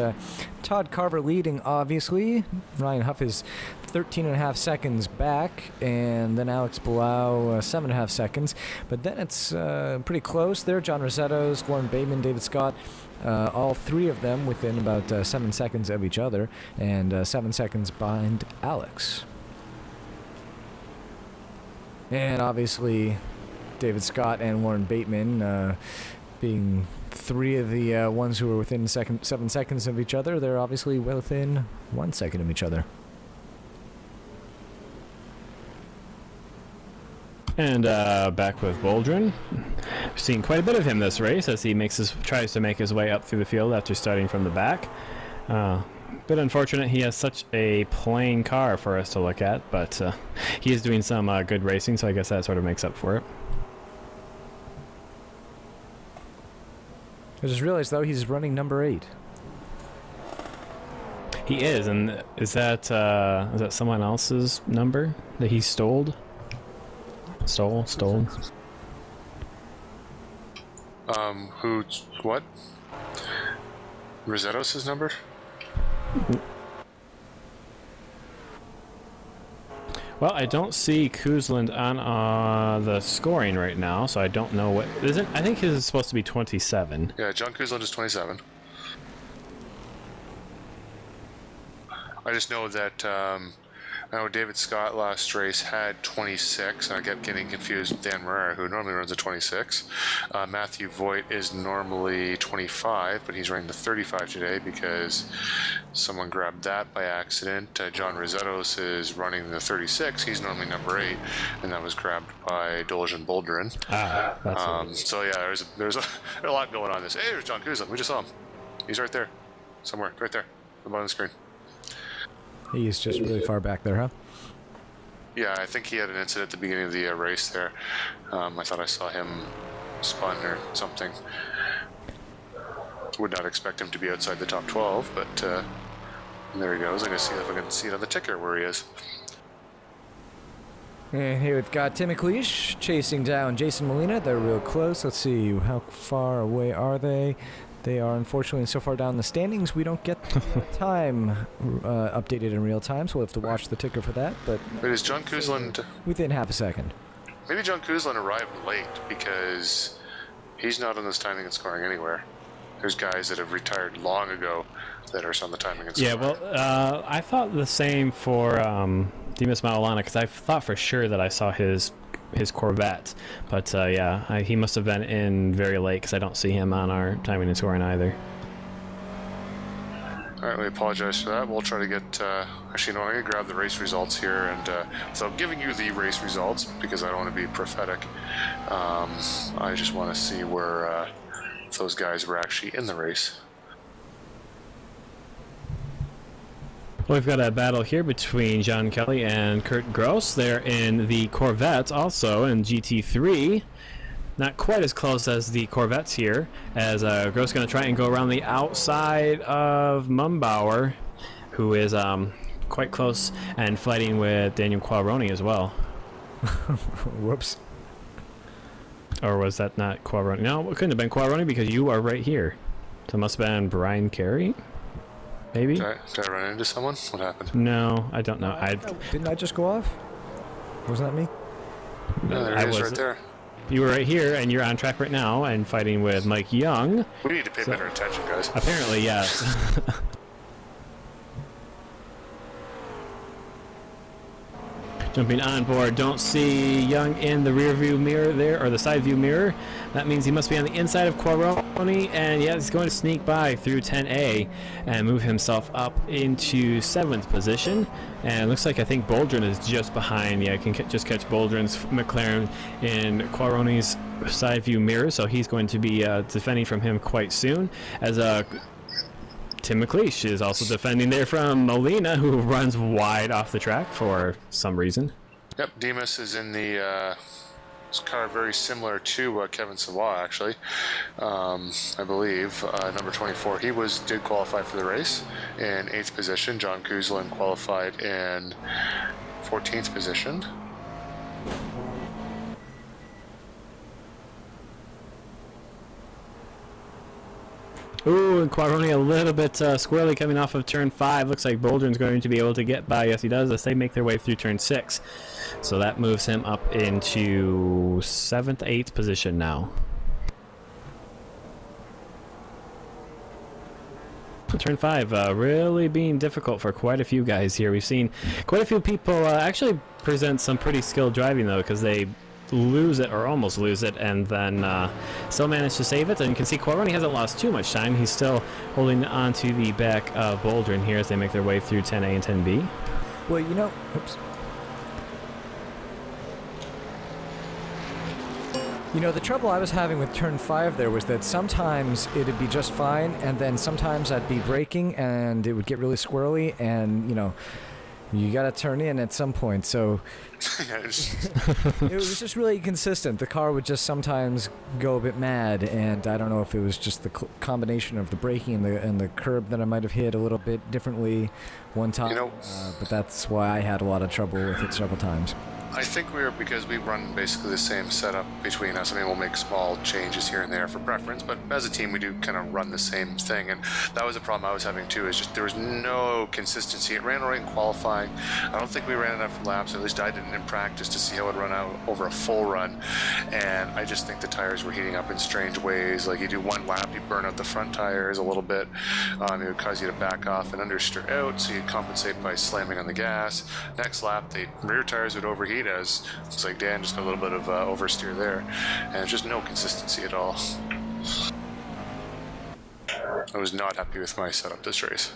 Todd Carver leading, obviously. Ryan Huff is 13.5 seconds back, and then Alex Blau 7.5 seconds. But then it's pretty close there. John Rosetto's, Warren Bateman, David Scott, all three of them within about 7 seconds of each other, and 7 seconds behind Alex. And obviously, David Scott and Warren Bateman being three of the ones who are within 7 seconds of each other. They're obviously within 1 second of each other. And back with Boldrin. We've seen quite a bit of him this race as he tries to make his way up through the field after starting from the back. Bit unfortunate he has such a plain car for us to look at, but he is doing some good racing, so I guess that sort of makes up for it. I just realized, though, he's running number 8. He is, and is that someone else's number that he stole? Stole? What? Rosetto's his number? Well, I don't see Kuzland on the scoring right now, so I don't know what isn't. I think his is supposed to be 27. Yeah, John Kuzland is 27. I just know that I know David Scott last race had 26, and I kept getting confused with Dan Marrera, who normally runs a 26. Matthew Voigt is normally 25, but he's running the 35 today because someone grabbed that by accident. John Rosettos is running the 36. He's normally number 8, and that was grabbed by Doljan Boldrin. So yeah, there's a lot going on this. Hey, there's John Kuzlin. We just saw him. He's right there, somewhere, right there, at the bottom of the screen. He's just really far back there, huh? Yeah, I think he had an incident at the beginning of the race there. I thought I saw him spun or something. Would not expect him to be outside the top 12, but there he goes. I'm going to see if I can see it on the ticker where he is. And here we've got Tim McLeish chasing down Jason Molina. They're real close. Let's see, how far away are they? They are unfortunately so far down the standings, we don't get the time updated in real time, so we'll have to watch the ticker for that. But Wait, is John Kuzlin... within half a second. Maybe John Kuzlin arrived late because he's not on this timing and scoring anywhere. There's guys that have retired long ago that are on the timing and scoring. Yeah, well, I thought the same for Dimas Maulana, because I thought for sure that I saw his Corvette, but yeah, he must have been in very late because I don't see him on our timing and scoring either. All right, we apologize for that. We'll try to get actually, no, I'm going to grab the race results here, and so giving you the race results because I don't want to be prophetic. I just want to see where those guys were actually in the race. Well, we've got a battle here between John Kelly and Kurt Gross. They're in the Corvette, also in GT3. Not quite as close as the Corvettes here, as Gross going to try and go around the outside of Mumbauer, who is quite close and fighting with Daniel Qualroni as well. Whoops. Or was that not Qualroni? No, it couldn't have been Qualroni because you are right here. So it must have been Brian Carey? Maybe? Did I run into someone? What happened? No, I don't know. Didn't I just go off? Wasn't that me? No, there he is right there. You were right here, and you're on track right now and fighting with Mike Young. We need to pay better attention, guys. Apparently, yes. Jumping on board, don't see Young in the rear view mirror there, or the side view mirror. That means he must be on the inside of Qualroni, and yeah, he's going to sneak by through 10A and move himself up into 7th position. And it looks like I think Boldrin is just behind. Yeah, I can just catch Boldrin's McLaren in Qualroni's side view mirror, so he's going to be defending from him quite soon. As Tim McLeish is also defending there from Molina, who runs wide off the track for some reason. Yep, Demas is in the car very similar to Kevin Savoy, actually. I believe number 24. He did qualify for the race in 8th position. John Kuzlin qualified in 14th position. Ooh, and Qualroni a little bit squirrely coming off of turn 5. Looks like Boldrin's going to be able to get by. Yes, he does, as they make their way through turn 6. So that moves him up into 7th, 8th position now. Turn 5 really being difficult for quite a few guys here. We've seen quite a few people actually present some pretty skilled driving, though, because they lose it or almost lose it and then still manage to save it. And you can see Qualroni hasn't lost too much time. He's still holding on to the back of Boldrin here as they make their way through 10A and 10B. Well, you know, oops. You know, the trouble I was having with turn 5 there was that sometimes it'd be just fine, and then sometimes I'd be braking and it would get really squirrely, and, you know, you gotta turn in at some point, so it was just really inconsistent. The car would just sometimes go a bit mad, and I don't know if it was just the combination of the braking and the curb that I might have hit a little bit differently one time, You know, but that's why I had a lot of trouble with it several times. I think because we run basically the same setup between us. I mean, we'll make small changes here and there for preference, but as a team, we do kind of run the same thing. And that was a problem I was having too, is just there was no consistency. It ran all right in qualifying. I don't think we ran enough laps, at least I didn't in practice, to see how it would run out over a full run. And I just think the tires were heating up in strange ways. Like, you do one lap, you burn out the front tires a little bit. It would cause you to back off and understeer out, so you'd compensate by slamming on the gas. Next lap, the rear tires would overheat, as looks like Dan just got a little bit of oversteer there, and just no consistency at all. I was not happy with my setup this race.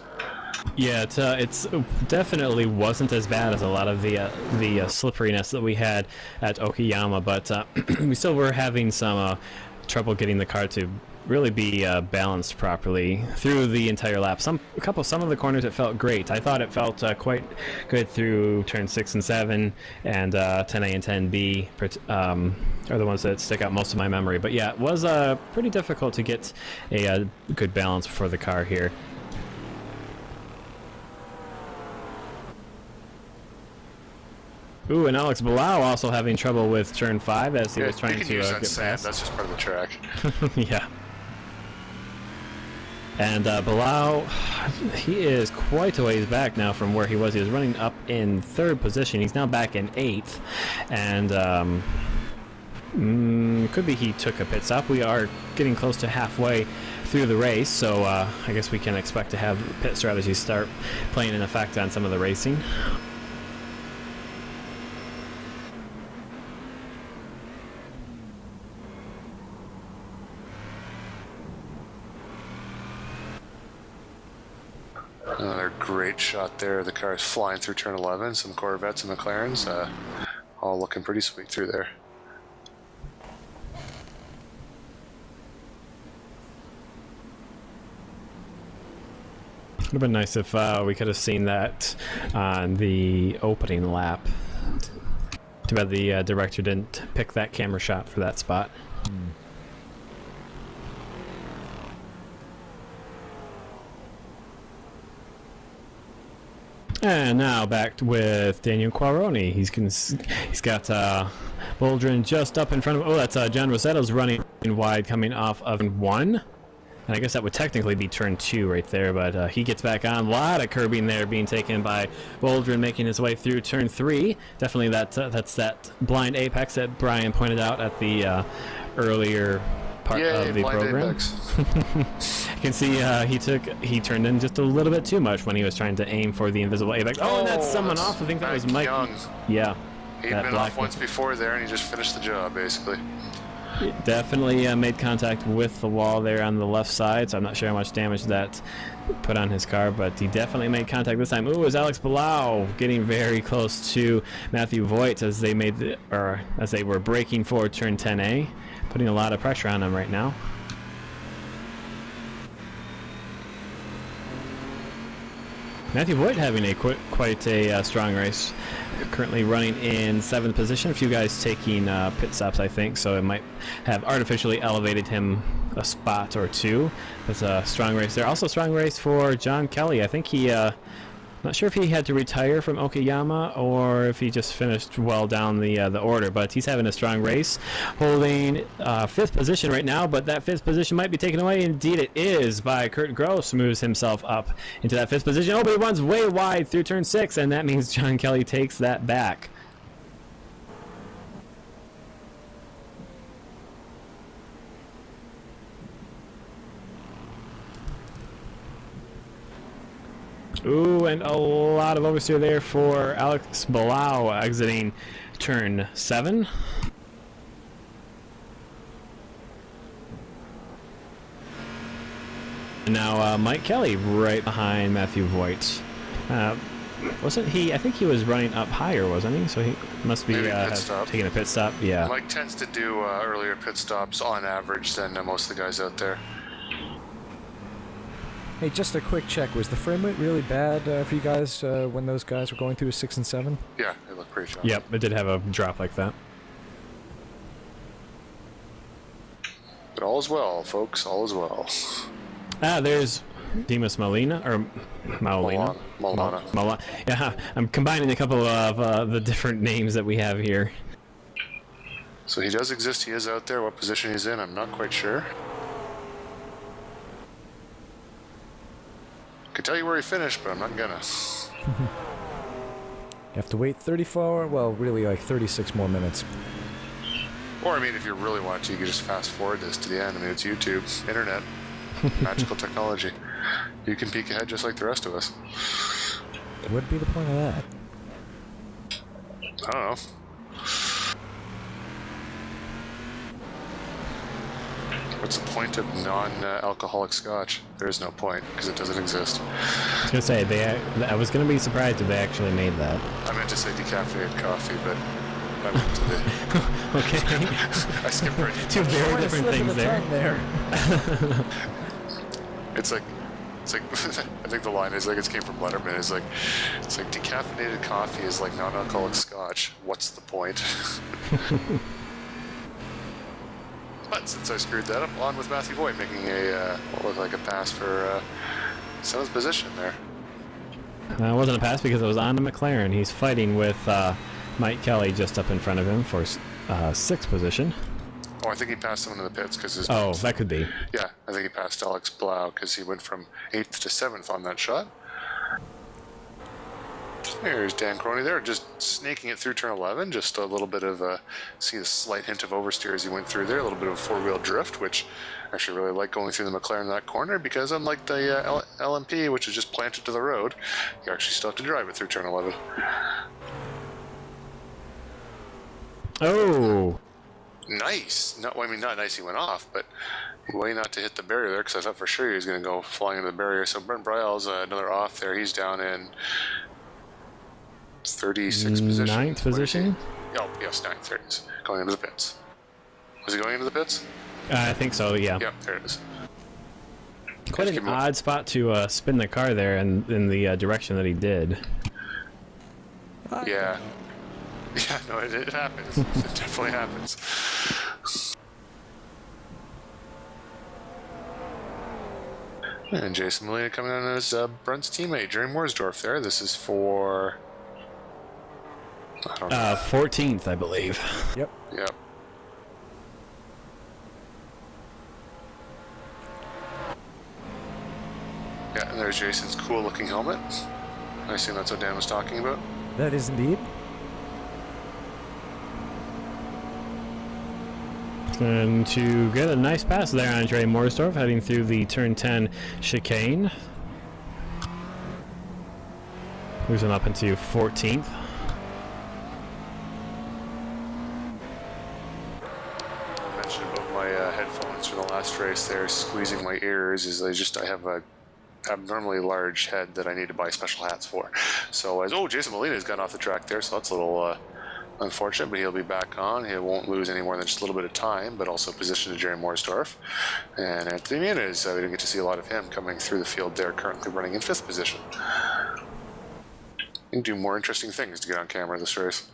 Yeah, it's definitely wasn't as bad as a lot of the slipperiness that we had at Okayama, but we still were having some trouble getting the car to really be balanced properly through the entire lap. Some of the corners it felt great. I thought it felt quite good through turn 6 and 7, and 10A and 10B are the ones that stick out most of my memory. But yeah, it was pretty difficult to get a good balance for the car here. Ooh, and Alex Bilao also having trouble with turn 5 as he was trying to use get past. That's just part of the track. Yeah. And Bilao, he is quite a ways back now from where he was. He was running up in 3rd position. He's now back in 8th. And could be he took a pit stop. We are getting close to halfway through the race, so I guess we can expect to have pit strategies start playing an effect on some of the racing. Another great shot there. The car's flying through turn 11. Some Corvettes and McLarens, all looking pretty sweet through there. Would have been nice if we could have seen that on the opening lap. Too bad the director didn't pick that camera shot for that spot. And now back with Daniel Quaroni. He's got Boldrin just up in front of him. Oh, that's John Rossetto's running wide coming off of 1. And I guess that would technically be turn 2 right there, but he gets back on. A lot of curbing there being taken by Boldrin, making his way through turn 3. Definitely that's that blind apex that Brian pointed out at the earlier part of the program. You can see he turned in just a little bit too much when he was trying to aim for the invisible apex. Oh, and that's someone off. I think that was Mike Young. Yeah. He'd been off once before there, and he just finished the job, basically. Definitely made contact with the wall there on the left side, so I'm not sure how much damage that put on his car, but he definitely made contact this time. Ooh, is Alex Bilao getting very close to Matthew Voigt as they were braking forward turn 10A, putting a lot of pressure on him right now. Matthew Voigt having quite a strong race. Currently running in 7th position. A few guys taking pit stops, I think, so it might have artificially elevated him a spot or two. That's a strong race there. Also a strong race for John Kelly. I think he, not sure if he had to retire from Okayama or if he just finished well down the order, but he's having a strong race, holding 5th position right now, but that 5th position might be taken away. Indeed it is, by Kurt Gross, moves himself up into that 5th position. Oh, but he runs way wide through turn 6, and that means John Kelly takes that back. Ooh, and a lot of oversteer there for Alex Bilao exiting turn 7. And now Mike Kelly right behind Matthew Voigt. Wasn't he? I think he was running up higher, wasn't he? So he must be taking a pit stop. Yeah. Mike tends to do earlier pit stops on average than most of the guys out there. Hey, just a quick check. Was the frame rate really bad for you guys when those guys were going through 6 and 7? Yeah, it looked pretty choppy. Yep, it did have a drop like that. But all is well, folks. All is well. There's Demas Molina or Maulina? Molana. Yeah, I'm combining a couple of the different names that we have here. So he does exist. He is out there. What position he's in, I'm not quite sure. I can tell you where he finished, but I'm not gonna. You have to wait 34, well, really like 36 more minutes. Or, I mean, if you really want to, you can just fast forward this to the end. I mean, it's YouTube, internet, magical technology. You can peek ahead just like the rest of us. What would be the point of that? I don't know. What's the point of non-alcoholic scotch? There is no point, because it doesn't exist. I was gonna say I was gonna be surprised if they actually made that. I meant to say decaffeinated coffee, but I meant to be. Okay. I skipped right into Two very different things there. It's like I think the line is like, it came from Letterman. It's like decaffeinated coffee is like non-alcoholic scotch. What's the point? But since I screwed that up, on with Matthew Voigt making what looked like a pass for 7th position there. It wasn't a pass because it was on to McLaren. He's fighting with Mike Kelly just up in front of him for 6th position. Oh, I think he passed someone in the pits because his. Oh, that could be. Yeah, I think he passed Alex Blau because he went from 8th to 7th on that shot. There's Dan Crony there, just snaking it through turn 11. Just a little bit of see a slight hint of oversteer as he went through there. A little bit of four-wheel drift, which I actually really like going through the McLaren in that corner because unlike the LMP, which is just planted to the road, you actually still have to drive it through turn 11. Oh. Nice. Not nice he went off, but way not to hit the barrier there because I thought for sure he was going to go flying into the barrier. So Brent Bryles, another off there. He's down in 36th position. 9th position? Oh, yes, 9th. There it is. Going into the pits. Was he going into the pits? I think so, yeah. Yep, there it is. Quite an odd spot to spin the car there in the direction that he did. Yeah. Yeah, no, it happens. It definitely happens. And Jason Molina coming on as Brent's teammate, Jerry Mooresdorf there. This is for... I don't know. 14th, I believe. Yep. Yep. Yeah, and there's Jason's cool-looking helmet. I assume that's what Dan was talking about. That is indeed. And to get a nice pass there on Trey Mooresdorf heading through the turn 10 chicane. Moves him up into 14th. I mentioned about my headphones for the last race there, squeezing my ears, is I have a abnormally large head that I need to buy special hats for. So Jason Molina has gotten off the track there, so that's a little unfortunate, but he'll be back on. He won't lose any more than just a little bit of time, but also position to Jerry Mooresdorf. And Anthony Muniz, we didn't get to see a lot of him coming through the field there, currently running in 5th position. You can do more interesting things to get on camera this race.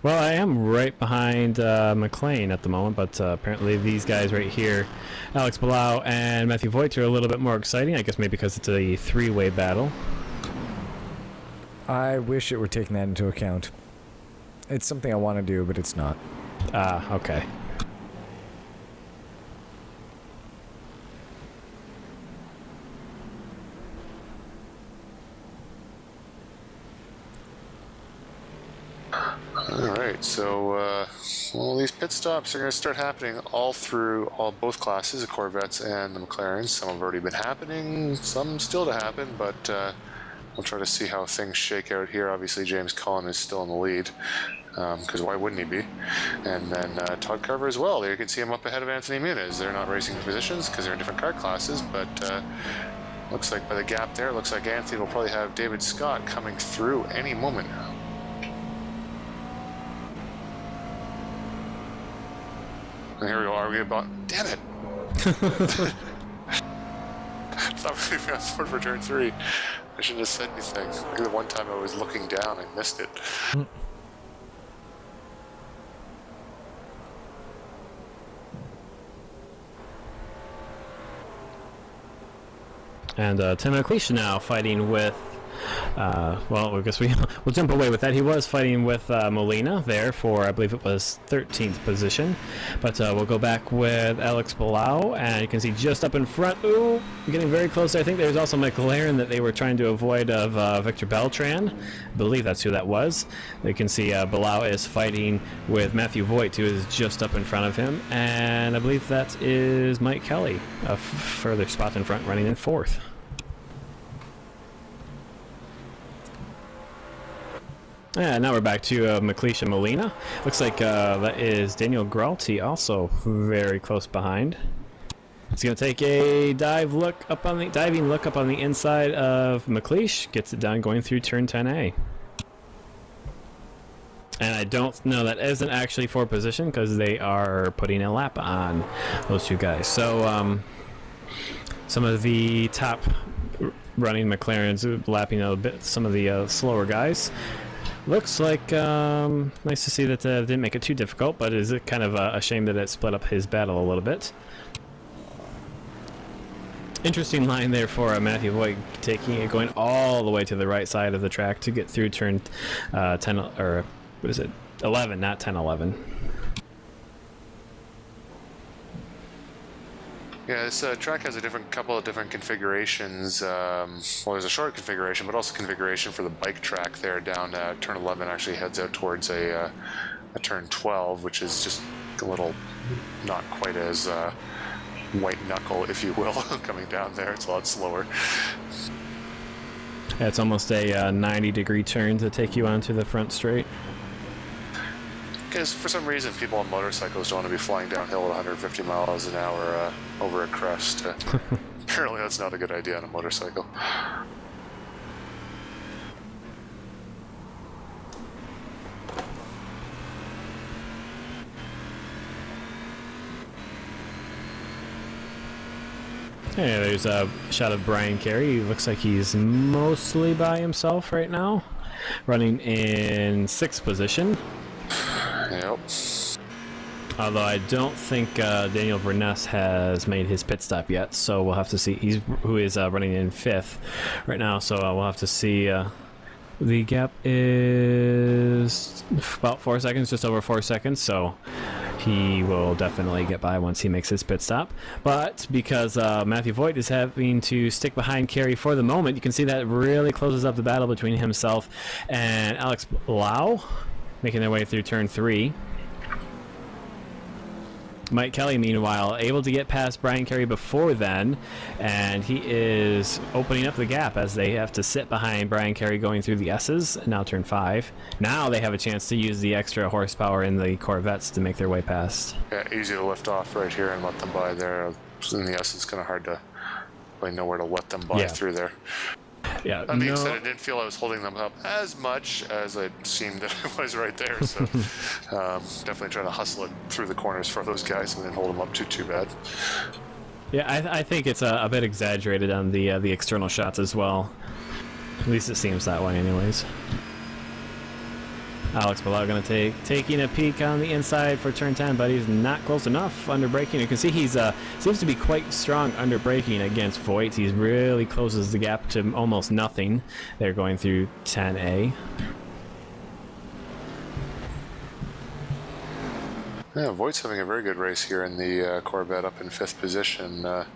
Well, I am right behind McLean at the moment, but apparently these guys right here, Alex Blau and Matthew Voigt, are a little bit more exciting. I guess maybe because it's a three-way battle. I wish it were taking that into account. It's something I want to do, but it's not. Ah, okay. Alright, so these pit stops are going to start happening all through both classes, the Corvettes and the McLarens. Some have already been happening, some still to happen, but we'll try to see how things shake out here. Obviously, James Cullen is still in the lead, because why wouldn't he be? And then Todd Carver as well. There you can see him up ahead of Anthony Muniz. They're not racing for positions because they're in different car classes, but looks like by the gap there, looks like Anthony will probably have David Scott coming through any moment now. And here we are. Damn it! Thought we got forward for turn 3. I shouldn't have said anything. The one time I was looking down, I missed it. And Tim McLeish now fighting with, well, I guess we'll jump away with that. He was fighting with Molina there for, I believe it was 13th position. But we'll go back with Alex Palau, and you can see just up in front, ooh, getting very close there. I think there's also McLaren that they were trying to avoid of Victor Beltran. I believe that's who that was. You can see Palau is fighting with Matthew Voigt, who is just up in front of him. And I believe that is Mike Kelly, a further spot in front, running in 4th. And now we're back to McLeish and Molina. Looks like that is Daniel Gralti also very close behind. He's going to take a diving look up on the inside of McLeish. Gets it done going through turn 10A. And I don't know, that isn't actually for position because they are putting a lap on those two guys. So some of the top running McLarens lapping a bit some of the slower guys. Looks like nice to see that didn't make it too difficult, but is it kind of a shame that it split up his battle a little bit. Interesting line there for Matthew Voigt, going all the way to the right side of the track to get through turn 10, or what is it, 11, not 10-11. Yeah, this track has a couple of different configurations. Well, there's a short configuration, but also configuration for the bike track there down turn 11 actually heads out towards a turn 12, which is just a little not quite as white knuckle, if you will, coming down there. It's a lot slower. Yeah, it's almost a 90-degree turn to take you onto the front straight. Because for some reason people on motorcycles don't want to be flying downhill at 150 miles an hour over a crest. Apparently that's not a good idea on a motorcycle. Hey, there's a shot of Brian Carey. Looks like he's mostly by himself right now, running in 6th position. Yep. Although I don't think Daniel Verness has made his pit stop yet, so we'll have to see. Who is running in 5th right now, so we'll have to see. The gap is about 4 seconds, just over 4 seconds, so he will definitely get by once he makes his pit stop. But because Matthew Voigt is having to stick behind Carey for the moment, you can see that really closes up the battle between himself and Alex Lau, making their way through turn 3. Mike Kelly, meanwhile, able to get past Brian Carey before then, and he is opening up the gap as they have to sit behind Brian Carey going through the S's, now turn 5. Now they have a chance to use the extra horsepower in the Corvettes to make their way past. Yeah, easy to lift off right here and let them by there. In the S, it's kind of hard to really know where to let them by through there. Yeah, that being said, I didn't feel I was holding them up as much as it seemed that I was right there. So definitely trying to hustle it through the corners for those guys and then hold them up too bad. Yeah, I think it's a bit exaggerated on the external shots as well. At least it seems that way anyways. Alex Palau going to taking a peek on the inside for turn 10, but he's not close enough under braking. You can see he's seems to be quite strong under braking against Voigt. He really closes the gap to almost nothing. They're going through 10A. Yeah, Voigt's having a very good race here in the Corvette, up in 5th position. Not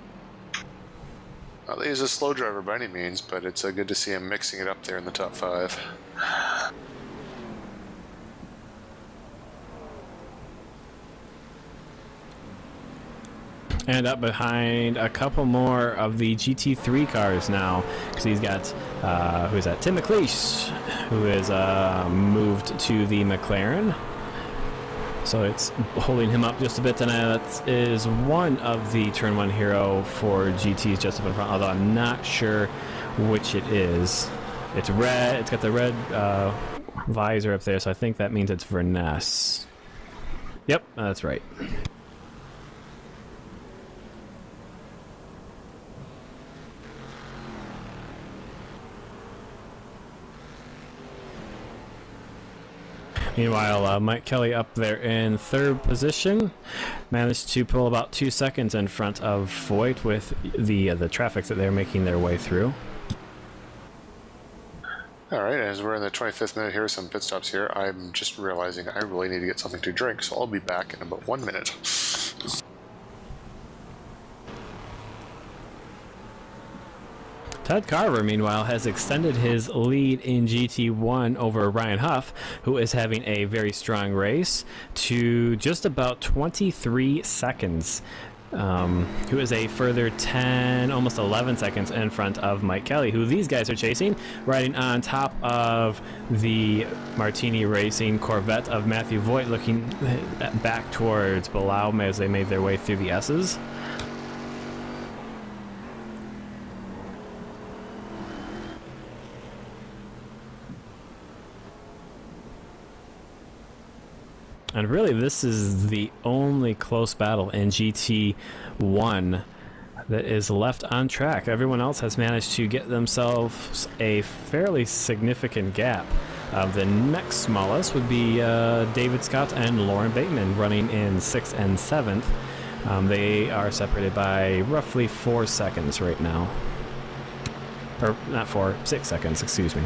that he's a slow driver by any means, but it's good to see him mixing it up there in the top 5. And up behind a couple more of the GT3 cars now, because he's got, who is that? Tim McLeish, who is moved to the McLaren. So it's holding him up just a bit, and that is one of the Turn 1 hero for GTs just up in front, although I'm not sure which it is. It's red, it's got the red visor up there, so I think that means it's Verness. Yep, that's right. Meanwhile, Mike Kelly up there in third position, managed to pull about 2 seconds in front of Voigt with the traffic that they're making their way through. All right, as we're in the 25th minute here, some pit stops here. I'm just realizing I really need to get something to drink, so I'll be back in about 1 minute. Ted Carver, meanwhile, has extended his lead in GT1 over Ryan Huff, who is having a very strong race, to just about 23 seconds, who is a further 10, almost 11 seconds in front of Mike Kelly, who these guys are chasing, riding on top of the Martini Racing Corvette of Matthew Voigt, looking back towards Bilbao as they made their way through the S's. And really, this is the only close battle in GT1 that is left on track. Everyone else has managed to get themselves a fairly significant gap. The next smallest would be David Scott and Lauren Bateman running in 6th and 7th. They are separated by roughly 4 seconds right now. Or not 4, 6 seconds, excuse me.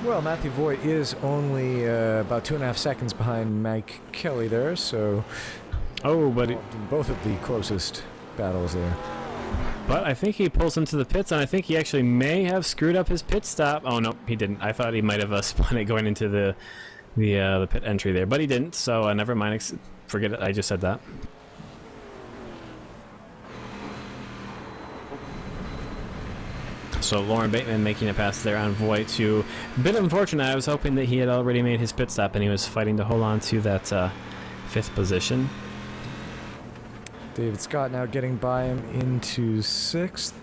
Well, Matthew Voigt is only about 2.5 seconds behind Mike Kelly there, so Oh, but both of the closest battles there. But I think he pulls into the pits, and I think he actually may have screwed up his pit stop. Oh no, he didn't. I thought he might have spun it going into the pit entry there, but he didn't. So never mind. Forget it. I just said that. So Lauren Bateman making a pass there on Voigt, to a bit unfortunate. I was hoping that he had already made his pit stop and he was fighting to hold on to that 5th position. David Scott now getting by him into 6th.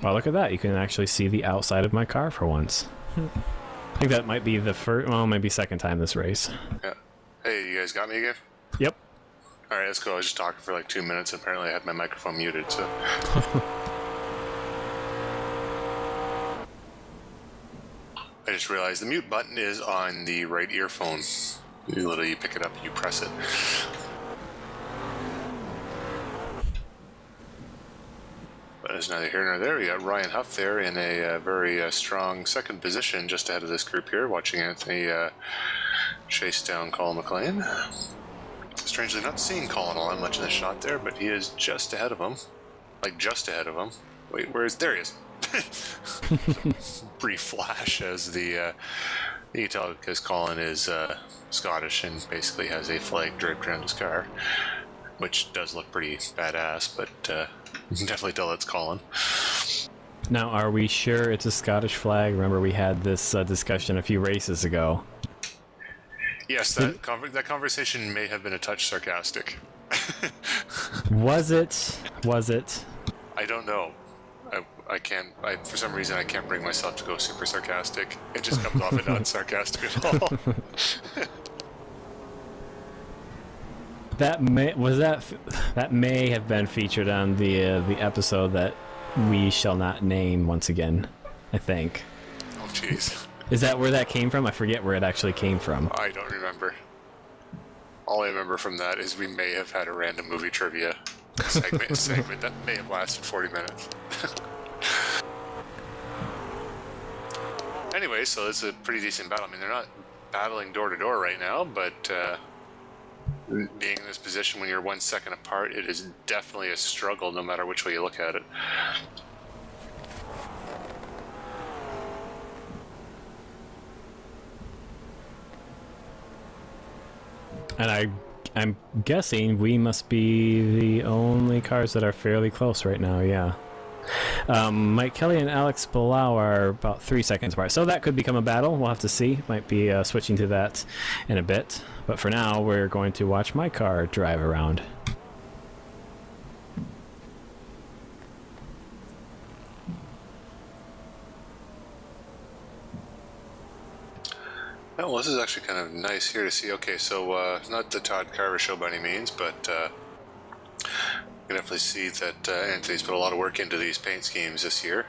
Well, look at that. You can actually see the outside of my car for once. I think that might be the first, well, maybe second time this race. Yeah. Hey, you guys got me again? Yep. All right, let's go. I was just talking for like 2 minutes. Apparently I had my microphone muted, so... I just realized the mute button is on the right earphone. You literally pick it up, you press it. But it's neither here nor there. We got Ryan Huff there in a very strong second position, just ahead of this group here, watching Anthony chase down Colin McLean. Strangely not seeing Colin all that much in the shot there, but he is just ahead of him. Like, just ahead of him. Wait, there he is. Brief flash as the you can tell because Colin is Scottish and basically has a flag draped around his car, which does look pretty badass, but you can definitely tell it's Colin. Now, are we sure it's a Scottish flag? Remember, we had this discussion a few races ago. Yes, that conversation may have been a touch sarcastic. Was it? Was it? I don't know. I can't. For some reason, I can't bring myself to go super sarcastic. It just comes off as not sarcastic at all. That may have been featured on the episode that we shall not name once again, I think. Oh, jeez. Is that where that came from? I forget where it actually came from. I don't remember. All I remember from that is we may have had a random movie trivia segment that may have lasted 40 minutes. Anyway, so it's a pretty decent battle. I mean, they're not battling door to door right now, but being in this position when you're 1 second apart, it is definitely a struggle no matter which way you look at it. And I'm guessing we must be the only cars that are fairly close right now, yeah. Mike Kelly and Alex Bilbao are about 3 seconds apart, so that could become a battle. We'll have to see. Might be switching to that in a bit. But for now, we're going to watch my car drive around. Oh, well, this is actually kind of nice here to see. Okay, so not the Todd Carver show by any means, but You can definitely see that Anthony's put a lot of work into these paint schemes this year.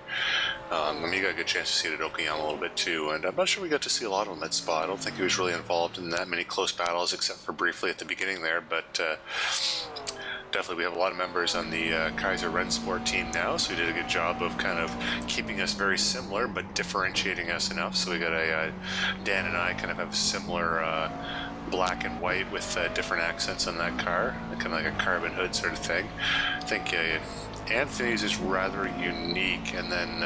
I mean, you got a good chance to see it at Okayama a little bit too, and I'm not sure we got to see a lot of him at Spa. I don't think he was really involved in that many close battles, except for briefly at the beginning there, but definitely we have a lot of members on the Kaiser Rennsport team now, so we did a good job of kind of keeping us very similar, but differentiating us enough. So we got Dan and I kind of have similar black and white with different accents on that car, kind of like a carbon hood sort of thing. I think Anthony's is rather unique, and then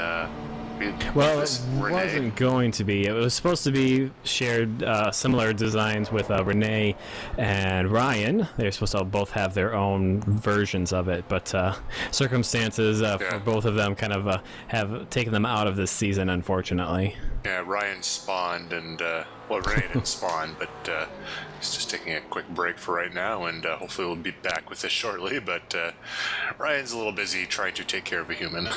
well, it wasn't going to be. It was supposed to be shared similar designs with Renee and Ryan. They're supposed to both have their own versions of it, but circumstances for both of them kind of have taken them out of this season, unfortunately. Yeah, Ryan spawned, and Renee didn't spawn, but he's just taking a quick break for right now, and hopefully we'll be back with this shortly. But Ryan's a little busy trying to take care of a human.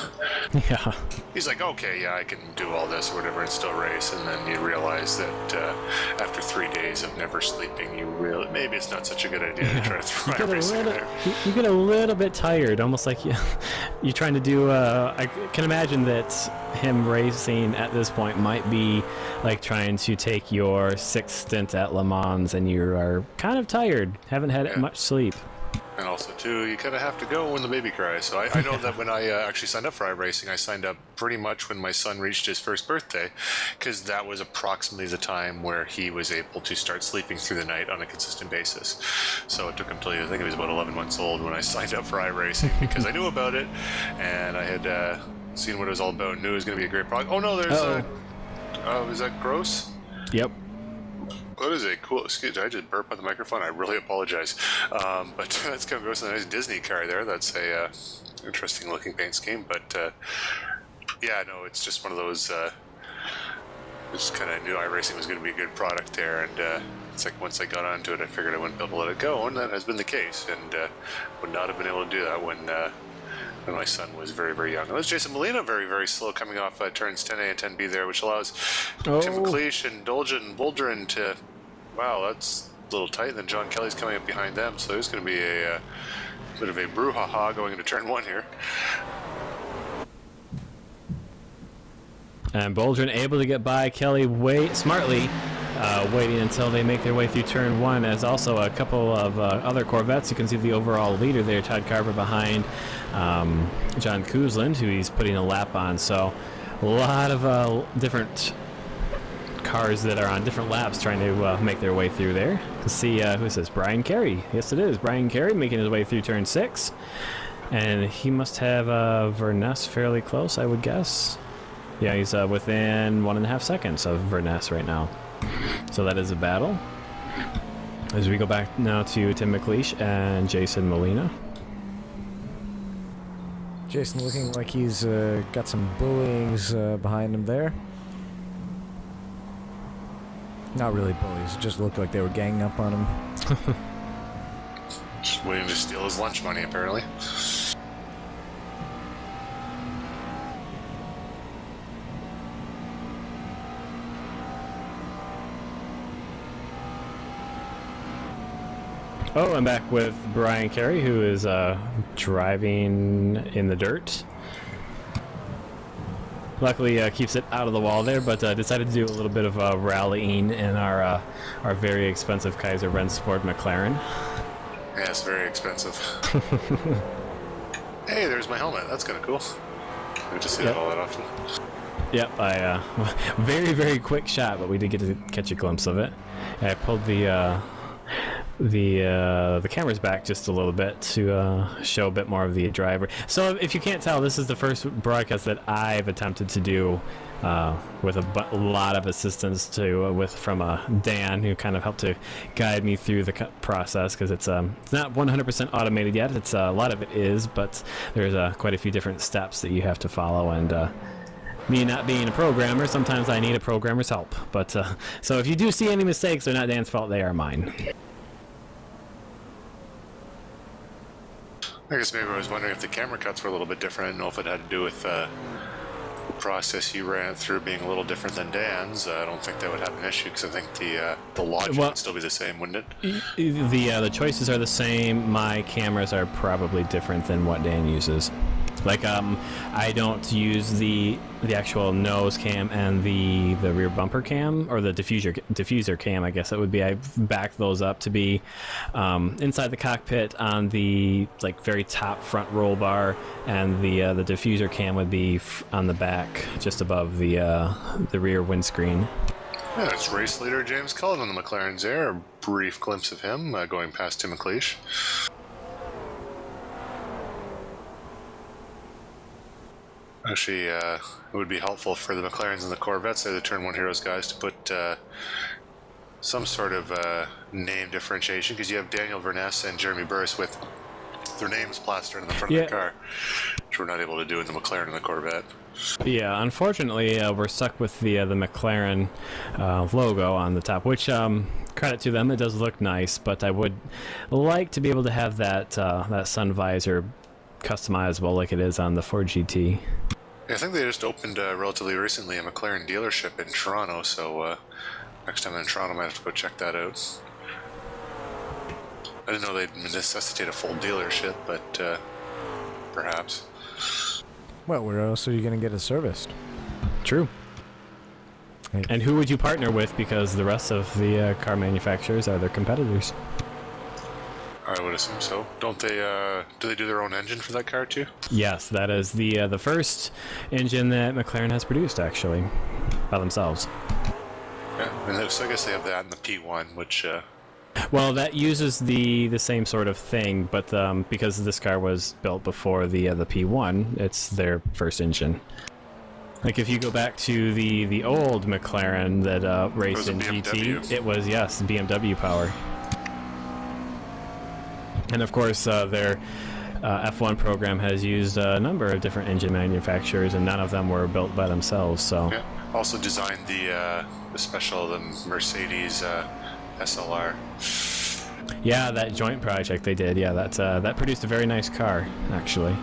Yeah. He's like, okay, yeah, I can do all this or whatever and still race, and then you realize that after 3 days of never sleeping, maybe it's not such a good idea to try to throw racing in there. You get a little bit tired, almost like you're trying to do. I can imagine that him racing at this point might be like trying to take your 6th stint at Le Mans, and you are kind of tired, haven't had much sleep. And also, too, you kind of have to go when the baby cries. So I know that when I actually signed up for iRacing, I signed up pretty much when my son reached his first birthday, because that was approximately the time where he was able to start sleeping through the night on a consistent basis. So it took him till I think he was about 11 months old when I signed up for iRacing, because I knew about it, and I had seen what it was all about, and knew it was going to be a great product. Oh, no, there's is that gross? Yep. What is a cool... Excuse me, did I just burp on the microphone? I really apologize. But that's kind of gross. A nice Disney car there. That's a interesting looking paint scheme. But yeah, no, it's just one of those... just kind of knew iRacing was going to be a good product there. And it's like once I got onto it, I figured I wouldn't be able to let it go. And that has been the case. And would not have been able to do that when my son was very, very young. And there's Jason Molina, very, very slow, coming off turns 10A and 10B there, which allows Tim McLeish and Dolgen and Boldrin to... Wow, that's a little tight. And then John Kelly's coming up behind them, so there's going to be a bit of a brouhaha going into turn 1 here. And Boldrin able to get by Kelly smartly, waiting until they make their way through turn 1, as also a couple of other Corvettes. You can see the overall leader there, Todd Carver, behind John Kuzland, who he's putting a lap on. So a lot of different cars that are on different laps trying to make their way through there. To see who is this? Brian Carey. Yes, it is Brian Carey making his way through turn 6, and he must have Verness fairly close, I would guess. Yeah, he's within 1.5 seconds of Verness right now. So that is a battle. As we go back now to Tim McLeish and Jason Molina. Jason looking like he's got some bullies behind him there. Not really bullies, just looked like they were ganging up on him. Just waiting to steal his lunch money, apparently. Oh, I'm back with Brian Carey, who is driving in the dirt. Luckily, keeps it out of the wall there, but decided to do a little bit of rallying in our very expensive Kaiser Rennsport McLaren. Yeah, it's very expensive. Hey, there's my helmet. That's kind of cool. I don't see that all that often. Yep, very, very quick shot, but we did get to catch a glimpse of it. I pulled the camera's back just a little bit to show a bit more of the driver. So if you can't tell, this is the first broadcast that I've attempted to do with a lot of assistance from Dan, who kind of helped to guide me through the process, because it's not 100% automated yet. It's a lot of it is, but there's quite a few different steps that you have to follow, and me not being a programmer, sometimes I need a programmer's help. But so if you do see any mistakes, they're not Dan's fault, they are mine. I guess maybe I was wondering if the camera cuts were a little bit different. I didn't know if it had to do with process you ran it through being a little different than Dan's, I don't think that would have an issue because I think the logic would still be the same, wouldn't it? The choices are the same. My cameras are probably different than what Dan uses. Like, I don't use the actual nose cam and the rear bumper cam, or the diffuser cam, I guess it would be. I back those up to be inside the cockpit on the very top front roll bar, and the diffuser cam would be on the back, just above the rear windscreen. Yeah, it's race leader James Cullen on the McLarens there. A brief glimpse of him going past Tim McLeish. Actually, it would be helpful for the McLarens and the Corvettes, the Turn 1 Heroes guys, to put some sort of name differentiation, because you have Daniel Verness and Jeremy Burris with their names plastered on the front of the car, which we're not able to do in the McLaren and the Corvette. Yeah, unfortunately, we're stuck with the McLaren logo on the top, which, credit to them, it does look nice, but I would like to be able to have that sun visor customizable like it is on the Ford GT. Yeah, I think they just opened relatively recently a McLaren dealership in Toronto, so next time I'm in Toronto I might have to go check that out. I didn't know they'd necessitate a full dealership, but perhaps. Well, where else are you going to get it serviced? True. Hey. And who would you partner with, because the rest of the car manufacturers are their competitors? I would assume so. Don't they? Do they do their own engine for that car too? Yes, that is the first engine that McLaren has produced, actually, by themselves. Yeah, and so I guess they have that in the P1, which. Well, that uses the same sort of thing, but because this car was built before the P1, it's their first engine. Like, if you go back to the old McLaren that raced in GT, it was, yes, BMW power. And of course, their F1 program has used a number of different engine manufacturers, and none of them were built by themselves. So, yeah. Also designed the Mercedes SLR. Yeah, that joint project they did. Yeah, that produced a very nice car, actually.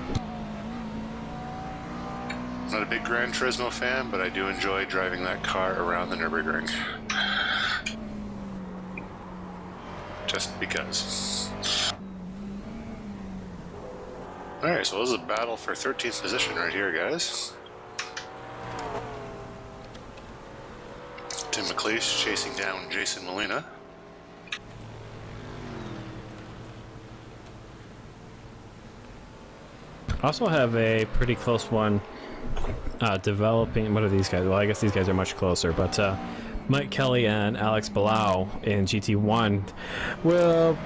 Not a big Gran Turismo fan, but I do enjoy driving that car around the Nürburgring. Just because. Alright, so this is a battle for 13th position right here, guys. Tim McLeish chasing down Jason Molina. Also have a pretty close one developing. What are these guys? Well, I guess these guys are much closer, but Mike Kelly and Alex Balau in GT1 will,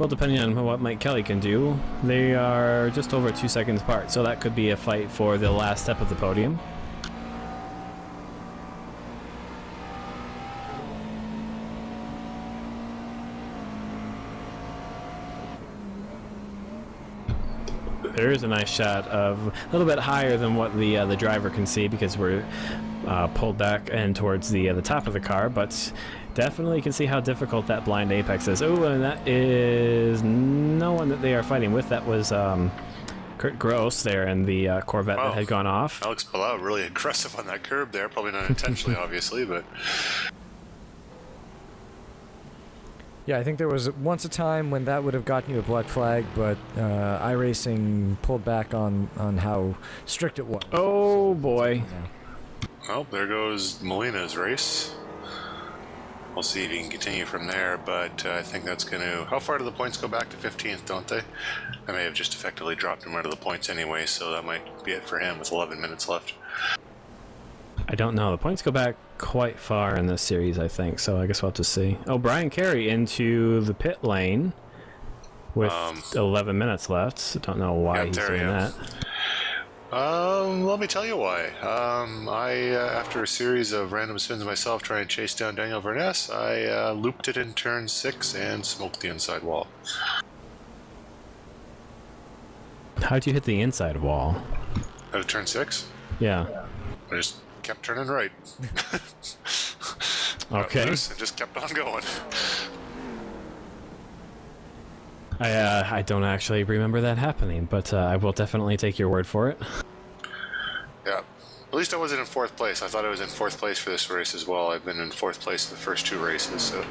depending on what Mike Kelly can do, they are just over 2 seconds apart, so that could be a fight for the last step of the podium. There is a nice shot of a little bit higher than what the driver can see, because we're pulled back and towards the top of the car, but definitely can see how difficult that blind apex is. Oh, and that is no one that they are fighting with. That was Kurt Gross there in the Corvette that had gone off. Alex Palau really aggressive on that curb there, probably not intentionally, obviously, but... Yeah, I think there was once a time when that would have gotten you a black flag, but iRacing pulled back on how strict it was. Oh, boy. Yeah. Well, there goes Molina's race. We'll see if he can continue from there, but I think that's going to... How far do the points go back to 15th, don't they? I may have just effectively dropped him out of the points anyway, so that might be it for him with 11 minutes left. I don't know. The points go back quite far in this series, I think, so I guess we'll have to see. Oh, Brian Carey into the pit lane with 11 minutes left. I don't know why he's doing that. Let me tell you why. After a series of random spins myself trying to chase down Daniel Verness, I looped it in turn 6 and smoked the inside wall. How'd you hit the inside wall? Out of turn 6? Yeah. I just kept turning right. Okay. And just kept on going. I don't actually remember that happening, but I will definitely take your word for it. Yeah. least I wasn't in fourth place. I thought I was in fourth place for this race as well. I've been in fourth place the first 2 races, so...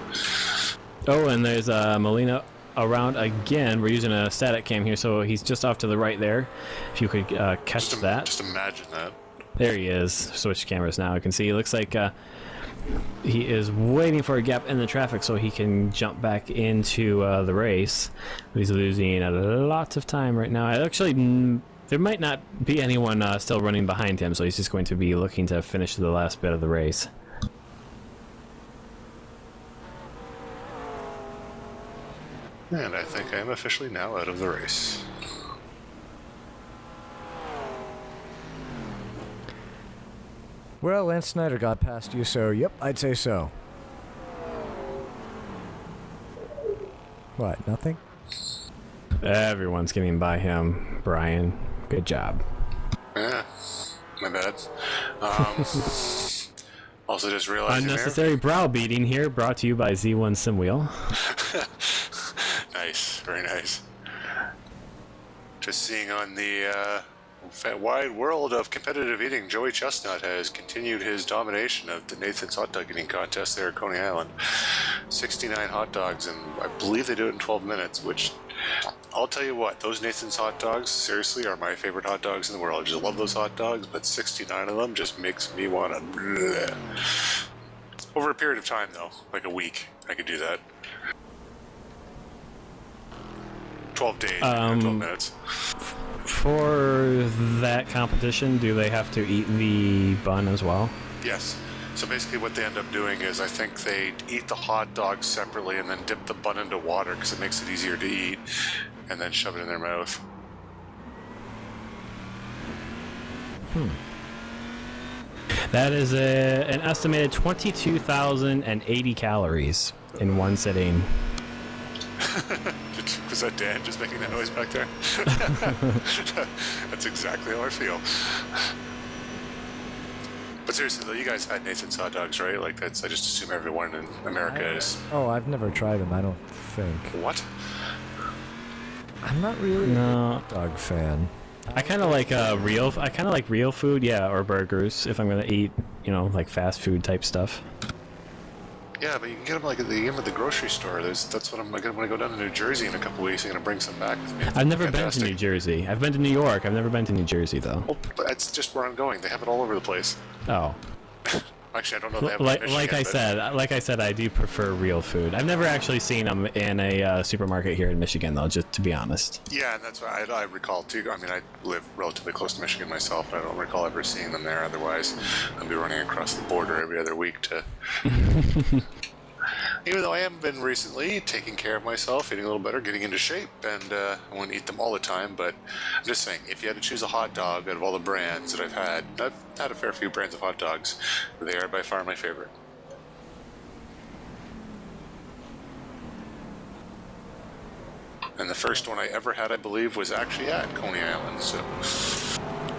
Oh, and there's Molina around again. We're using a static cam here, so he's just off to the right there. If you could catch that. Just imagine that. There he is. Switch cameras now. I can see. It looks like he is waiting for a gap in the traffic so he can jump back into the race. He's losing a lot of time right now. Actually, there might not be anyone still running behind him, so he's just going to be looking to finish the last bit of the race. And I think I am officially now out of the race. Well, Lance Snyder got past you, so yep, I'd say so. What, nothing? Everyone's getting by him, Brian. Good job. Yeah, my bad. Also just realizing Unnecessary browbeating here, brought to you by Z1 Simwheel. Nice, very nice. Just seeing on the wide world of competitive eating, Joey Chestnut has continued his domination of the Nathan's hot dog eating contest there at Coney Island. 69 hot dogs, and I believe they do it in 12 minutes, which I'll tell you what, those Nathan's hot dogs seriously are my favorite hot dogs in the world. I just love those hot dogs, but 69 of them just makes me want to... Over a period of time, though, like a week, I could do that. 12 days, 12 minutes. For that competition, do they have to eat the bun as well? Yes. So basically what they end up doing is I think they eat the hot dog separately and then dip the bun into water because it makes it easier to eat, and then shove it in their mouth. That is an estimated 22,080 calories in one sitting. Was that Dan just making that noise back there? That's exactly how I feel. But seriously though, you guys had Nathan's hot dogs, right? Like I just assume everyone in America is... Oh, I've never tried them, I don't think. What? I'm not really a hot dog fan. I kind of like real food, yeah, or burgers if I'm gonna eat, like fast food type stuff. Yeah, but you can get them like at the grocery store. That's what I'm like when I go down to New Jersey in a couple weeks. I'm gonna bring some back with me. I've never been to New Jersey. I've been to New York. I've never been to New Jersey though. Well, but that's just where I'm going. They have it all over the place. Oh. Actually, I don't know if they have it in Michigan, like I said, I do prefer real food. I've never actually seen them in a supermarket here in Michigan, though. Just to be honest. Yeah, and that's why I recall too. I mean, I live relatively close to Michigan myself. I don't recall ever seeing them there. Otherwise, I'd be running across the border every other week to. Even though I haven't been recently taking care of myself, eating a little better, getting into shape, and I wouldn't eat them all the time, but I'm just saying, if you had to choose a hot dog out of all the brands that I've had a fair few brands of hot dogs. They are by far my favorite. And the first one I ever had, I believe, was actually at Coney Island, so...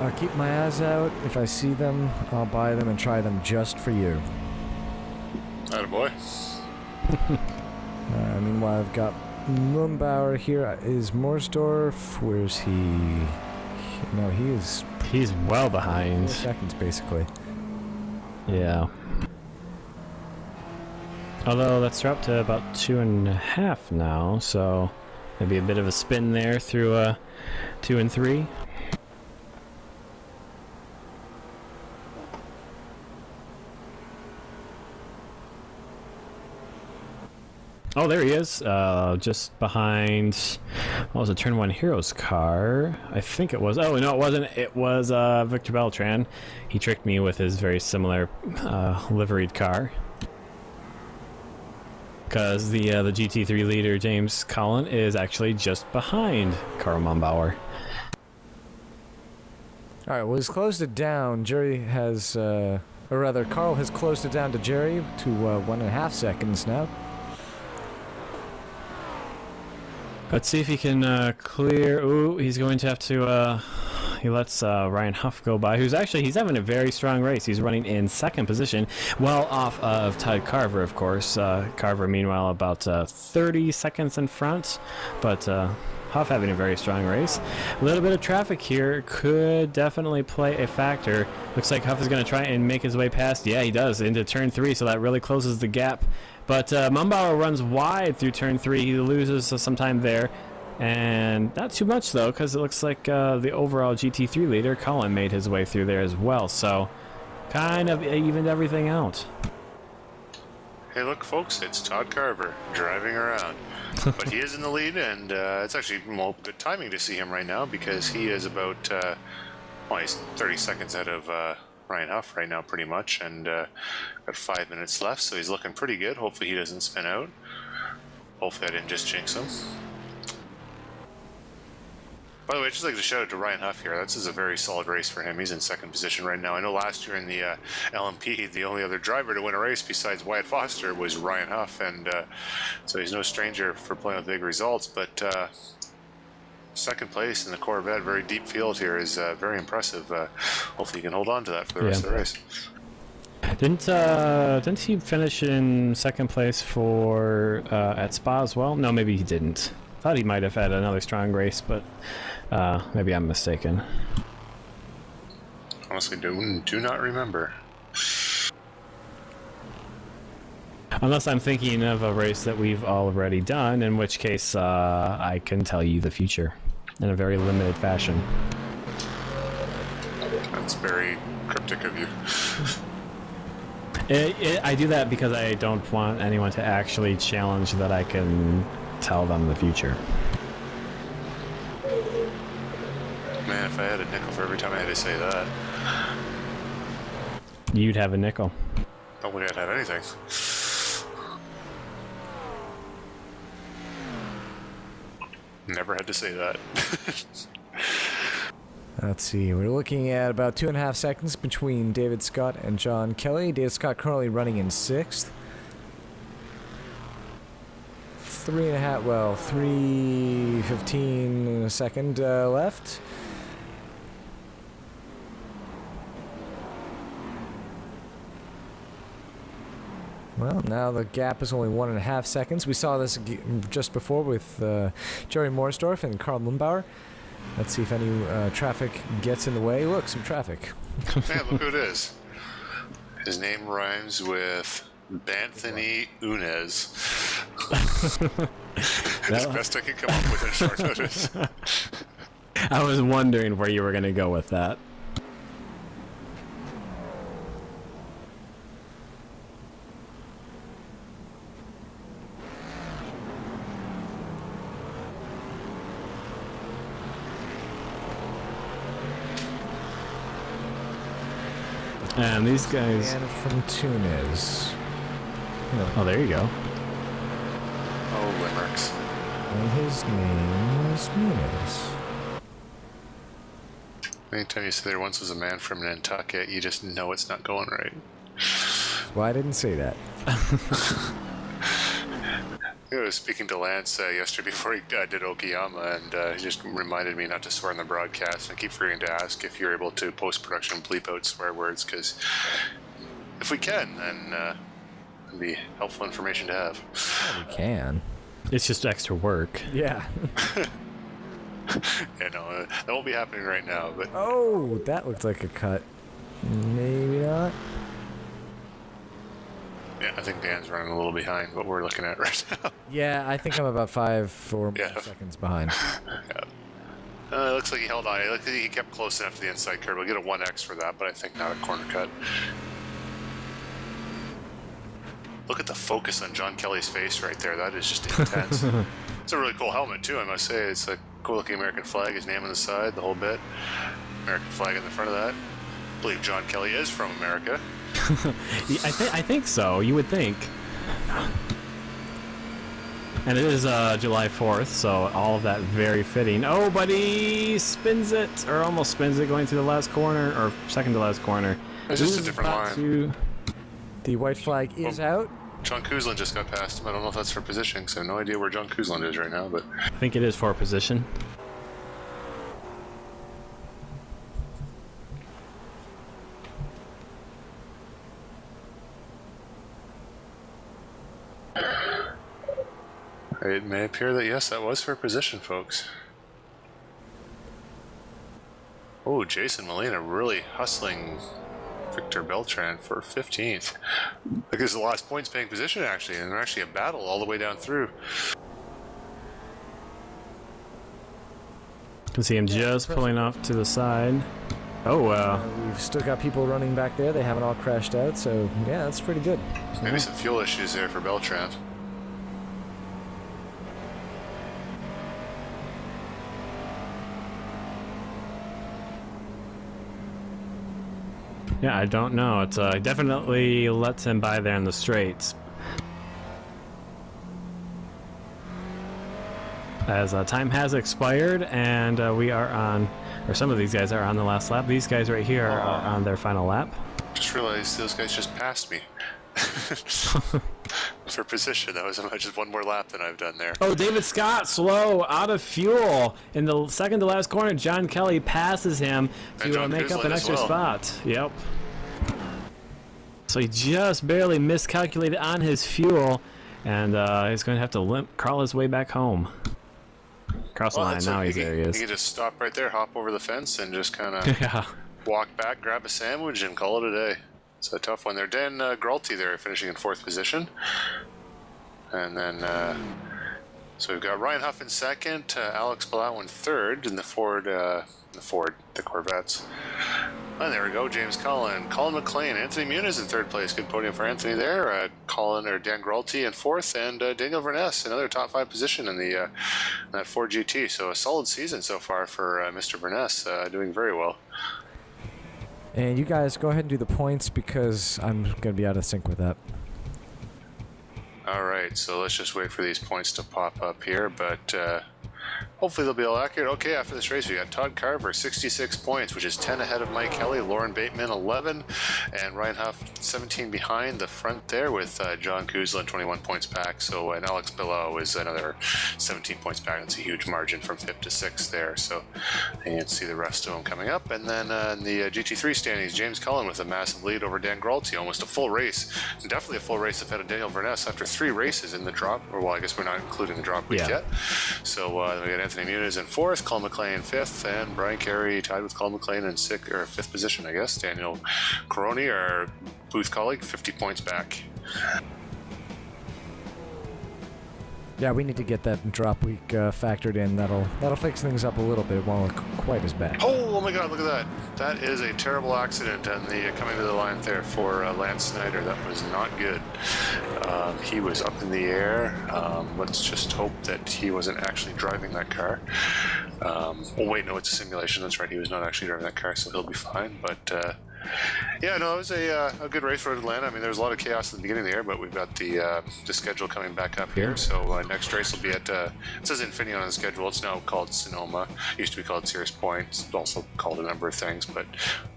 I'll keep my eyes out. If I see them, I'll buy them and try them just for you. Attaboy. Meanwhile, I've got Mumbauer here. Is Morsdorf? Where's he? No, he is... He's well behind. 4 seconds, basically. Yeah. Although that's dropped to about 2.5 now, so maybe a bit of a spin there through 2 and 3. Oh, there he is, just behind, what was it, Turn 1 Hero's car? I think it was. Oh, no, it wasn't. It was Victor Beltran. He tricked me with his very similar liveried car. Because the GT3 leader, James Collin, is actually just behind Carl Mumbauer. All right, well, he's closed it down. Jerry has, or rather, Carl has closed it down to Jerry to 1.5 seconds now. Let's see if he can clear. Ooh, he's going to have to. He lets Ryan Huff go by, he's having a very strong race. He's running in second position, well off of Todd Carver, of course. Carver, meanwhile, about 30 seconds in front, but Huff having a very strong race. A little bit of traffic here could definitely play a factor. Looks like Huff is going to try and make his way past. Yeah, he does, into turn 3, so that really closes the gap. But Mumbauer runs wide through turn 3. He loses some time there. And not too much, though, because it looks like the overall GT3 leader, Colin, made his way through there as well. So kind of evened everything out. Hey, look, folks, it's Todd Carver driving around. But he is in the lead, and it's actually good timing to see him right now because he is about, he's 30 seconds ahead of Ryan Huff right now, pretty much, and got 5 minutes left, so he's looking pretty good. Hopefully he doesn't spin out. Hopefully I didn't just jinx him. By the way, I'd just like to shout out to Ryan Huff here. This is a very solid race for him. He's in second position right now. I know last year in the LMP, the only other driver to win a race besides Wyatt Foster was Ryan Huff, and so he's no stranger for playing with big results. But second place in the Corvette, very deep field here, is very impressive. Hopefully he can hold on to that for the rest of the race. Didn't he finish in second place for at Spa as well? No, maybe he didn't. Thought he might have had another strong race, but maybe I'm mistaken. Honestly, do not remember. Unless I'm thinking of a race that we've already done, in which case I can tell you the future in a very limited fashion. That's very cryptic of you. I do that because I don't want anyone to actually challenge that I can tell them the future. Man, if I had a nickel for every time I had to say that, You'd have a nickel. don't think I'd have anything. Never had to say that. Let's see. We're looking at about 2.5 seconds between David Scott and John Kelly. David Scott currently running in 6th. 3:15 a second left. Well, now the gap is only 1.5 seconds. We saw this just before with Jerry Morsdorf and Karl Mumbauer. Let's see if any traffic gets in the way. Look, some traffic. Man, look who it is. His name rhymes with Banthony Unez. That's the best I could come up with in short notice. I was wondering where you were going to go with that. And these guys... And from Tunis. Oh, there you go. Oh, limericks. And his name is Nunes. Anytime you say there once was a man from Nantucket, you just know it's not going right. Well, I didn't say that. I was speaking to Lance yesterday before he did Okayama, and he just reminded me not to swear on the broadcast. And I keep forgetting to ask if you're able to post-production bleep out swear words, because if we can, then it'd be helpful information to have. We can. It's just extra work. Yeah. Yeah, no, that won't be happening right now, but... Oh, that looked like a cut. Maybe not. Yeah, I think Dan's running a little behind what we're looking at right now. Yeah, I think I'm about 5 or more seconds behind. Yeah. It looks like he held on. It looks like he kept close enough to the inside curve. We'll get a 1x for that, but I think not a corner cut. Look at the focus on John Kelly's face right there. That is just intense. It's a really cool helmet, too, I must say. It's a cool-looking American flag, his name on the side, the whole bit. American flag in the front of that. I believe John Kelly is from America. I think so. You would think. And it is July 4th, so all of that very fitting. Oh, but he spins it, or almost spins it, going through the last corner, or second to last corner. It's just a different line. The white flag is out. John Kuzlin just got past him. I don't know if that's for position, because I have no idea where John Kuzlin is right now, but... I think it is for position. It may appear that, yes, that was for position, folks. Oh, Jason Molina really hustling Victor Beltran for 15th. Like, this is the last points paying position, actually, and they're actually a battle all the way down through. You can see him just pulling off to the side. Oh, We've still got people running back there. They haven't all crashed out, so yeah, that's pretty good. Maybe some fuel issues there for Beltran. yeah, I don't know. It's definitely lets him by there in the straights. As time has expired, and we are on, or some of these guys are on the last lap. These guys right here are on their final lap. Just realized those guys just passed me. For position, that was just one more lap than I've done there. Oh, David Scott, slow, out of fuel. In the second to last corner, John Kelly passes him to make up an extra spot. Yep. So he just barely miscalculated on his fuel, and he's going to have to crawl his way back home. Cross the line, now there he is. You can just stop right there, hop over the fence, and just kind of walk back, grab a sandwich, and call it a day. It's a tough one there. Dan Gralty there finishing in 4th position. And then, so we've got Ryan Huff in 2nd, Alex Palau in 3rd, in the Corvettes. And there we go, James Cullen, Colin McLean, Anthony Muniz in 3rd place. Good podium for Anthony there. Dan Gralty in 4th, and Daniel Verness, another top 5 position in the that Ford GT. So a solid season so far for Mr. Verness, doing very well. And you guys go ahead and do the points because I'm going to be out of sync with that. All right, so let's just wait for these points to pop up here, but hopefully they'll be all accurate. Okay, after this race, we got Todd Carver, 66 points, which is 10 ahead of Mike Kelly, Lauren Bateman, 11, and Ryan Huff, 17 behind the front there with John Kuzlin, 21 points back. So, and Alex Below is another 17 points back. That's a huge margin from 5th to 6th there. So, you can see the rest of them coming up. And then in the GT3 standings, James Cullen with a massive lead over Dan Gralty, almost a full race. Definitely a full race ahead of Daniel Verness after 3 races in the drop, or well, I guess we're not including the drop week yet. So we got Anthony Muniz in 4th, Colin McLean in 5th, and Brian Carey tied with Colin McLean in 5th position, I guess. Daniel Coroni, our booth colleague, 50 points back. Yeah, we need to get that drop week factored in. That'll fix things up a little bit. It won't look quite as bad. Oh my God, look at that. That is a terrible accident on the coming to the line there for Lance Snyder. That was not good. He was up in the air. Let's just hope that he wasn't actually driving that car. Oh wait, no, it's a simulation. That's right. He was not actually driving that car, so he'll be fine. But yeah, no, it was a good race for Atlanta. I mean, there was a lot of chaos at the beginning of the year, but we've got the schedule coming back up here. So next race will be at, it says Infineon on the schedule. It's now called Sonoma. It used to be called Cirrus Point. It's also called a number of things, but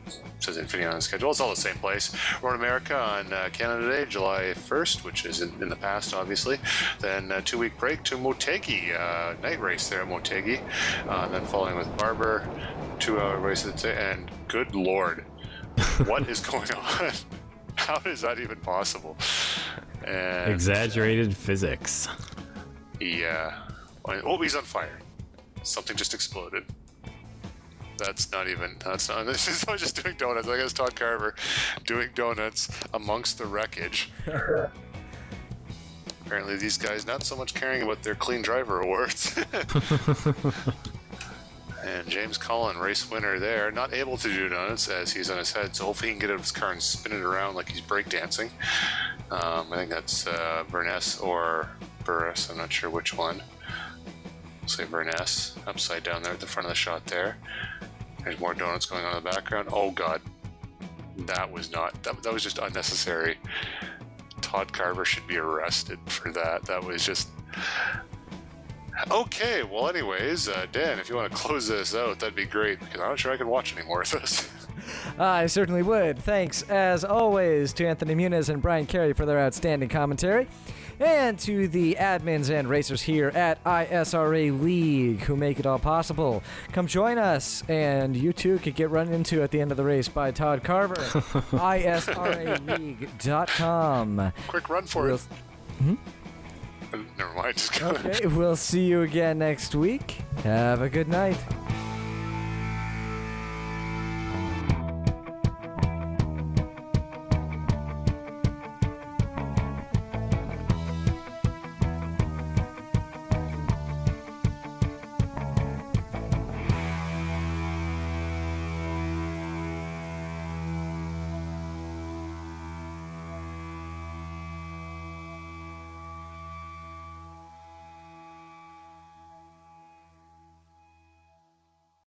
it says Infineon on the schedule. It's all the same place. Road America on Canada Day, July 1st, which is in the past, obviously. Then a 2-week break to Motegi, night race there at Motegi. Then following with Barber, 2-hour race, and good Lord. What is going on? How is that even possible? And, exaggerated physics. Yeah. Oh, he's on fire. Something just exploded. That's not. This is not just doing donuts. I guess Todd Carver doing donuts amongst the wreckage. Apparently these guys not so much caring about their clean driver awards. And James Cullen, race winner there, not able to do donuts as he's on his head, so hopefully he can get out of his car and spin it around like he's breakdancing. I think that's Verness or Burris, I'm not sure which one. We'll say Verness, upside down there at the front of the shot there. There's more donuts going on in the background. Oh God, that was just unnecessary. Todd Carver should be arrested for that. That was just... Okay, well anyways, Dan, if you want to close this out, that'd be great, because I'm not sure I can watch any more of this. I certainly would. Thanks, as always, to Anthony Muniz and Brian Carey for their outstanding commentary, and to the admins and racers here at ISRA League who make it all possible. Come join us, and you too could get run into at the end of the race by Todd Carver. ISRALeague.com. Quick run for it. Never mind. Okay, we'll see you again next week. Have a good night.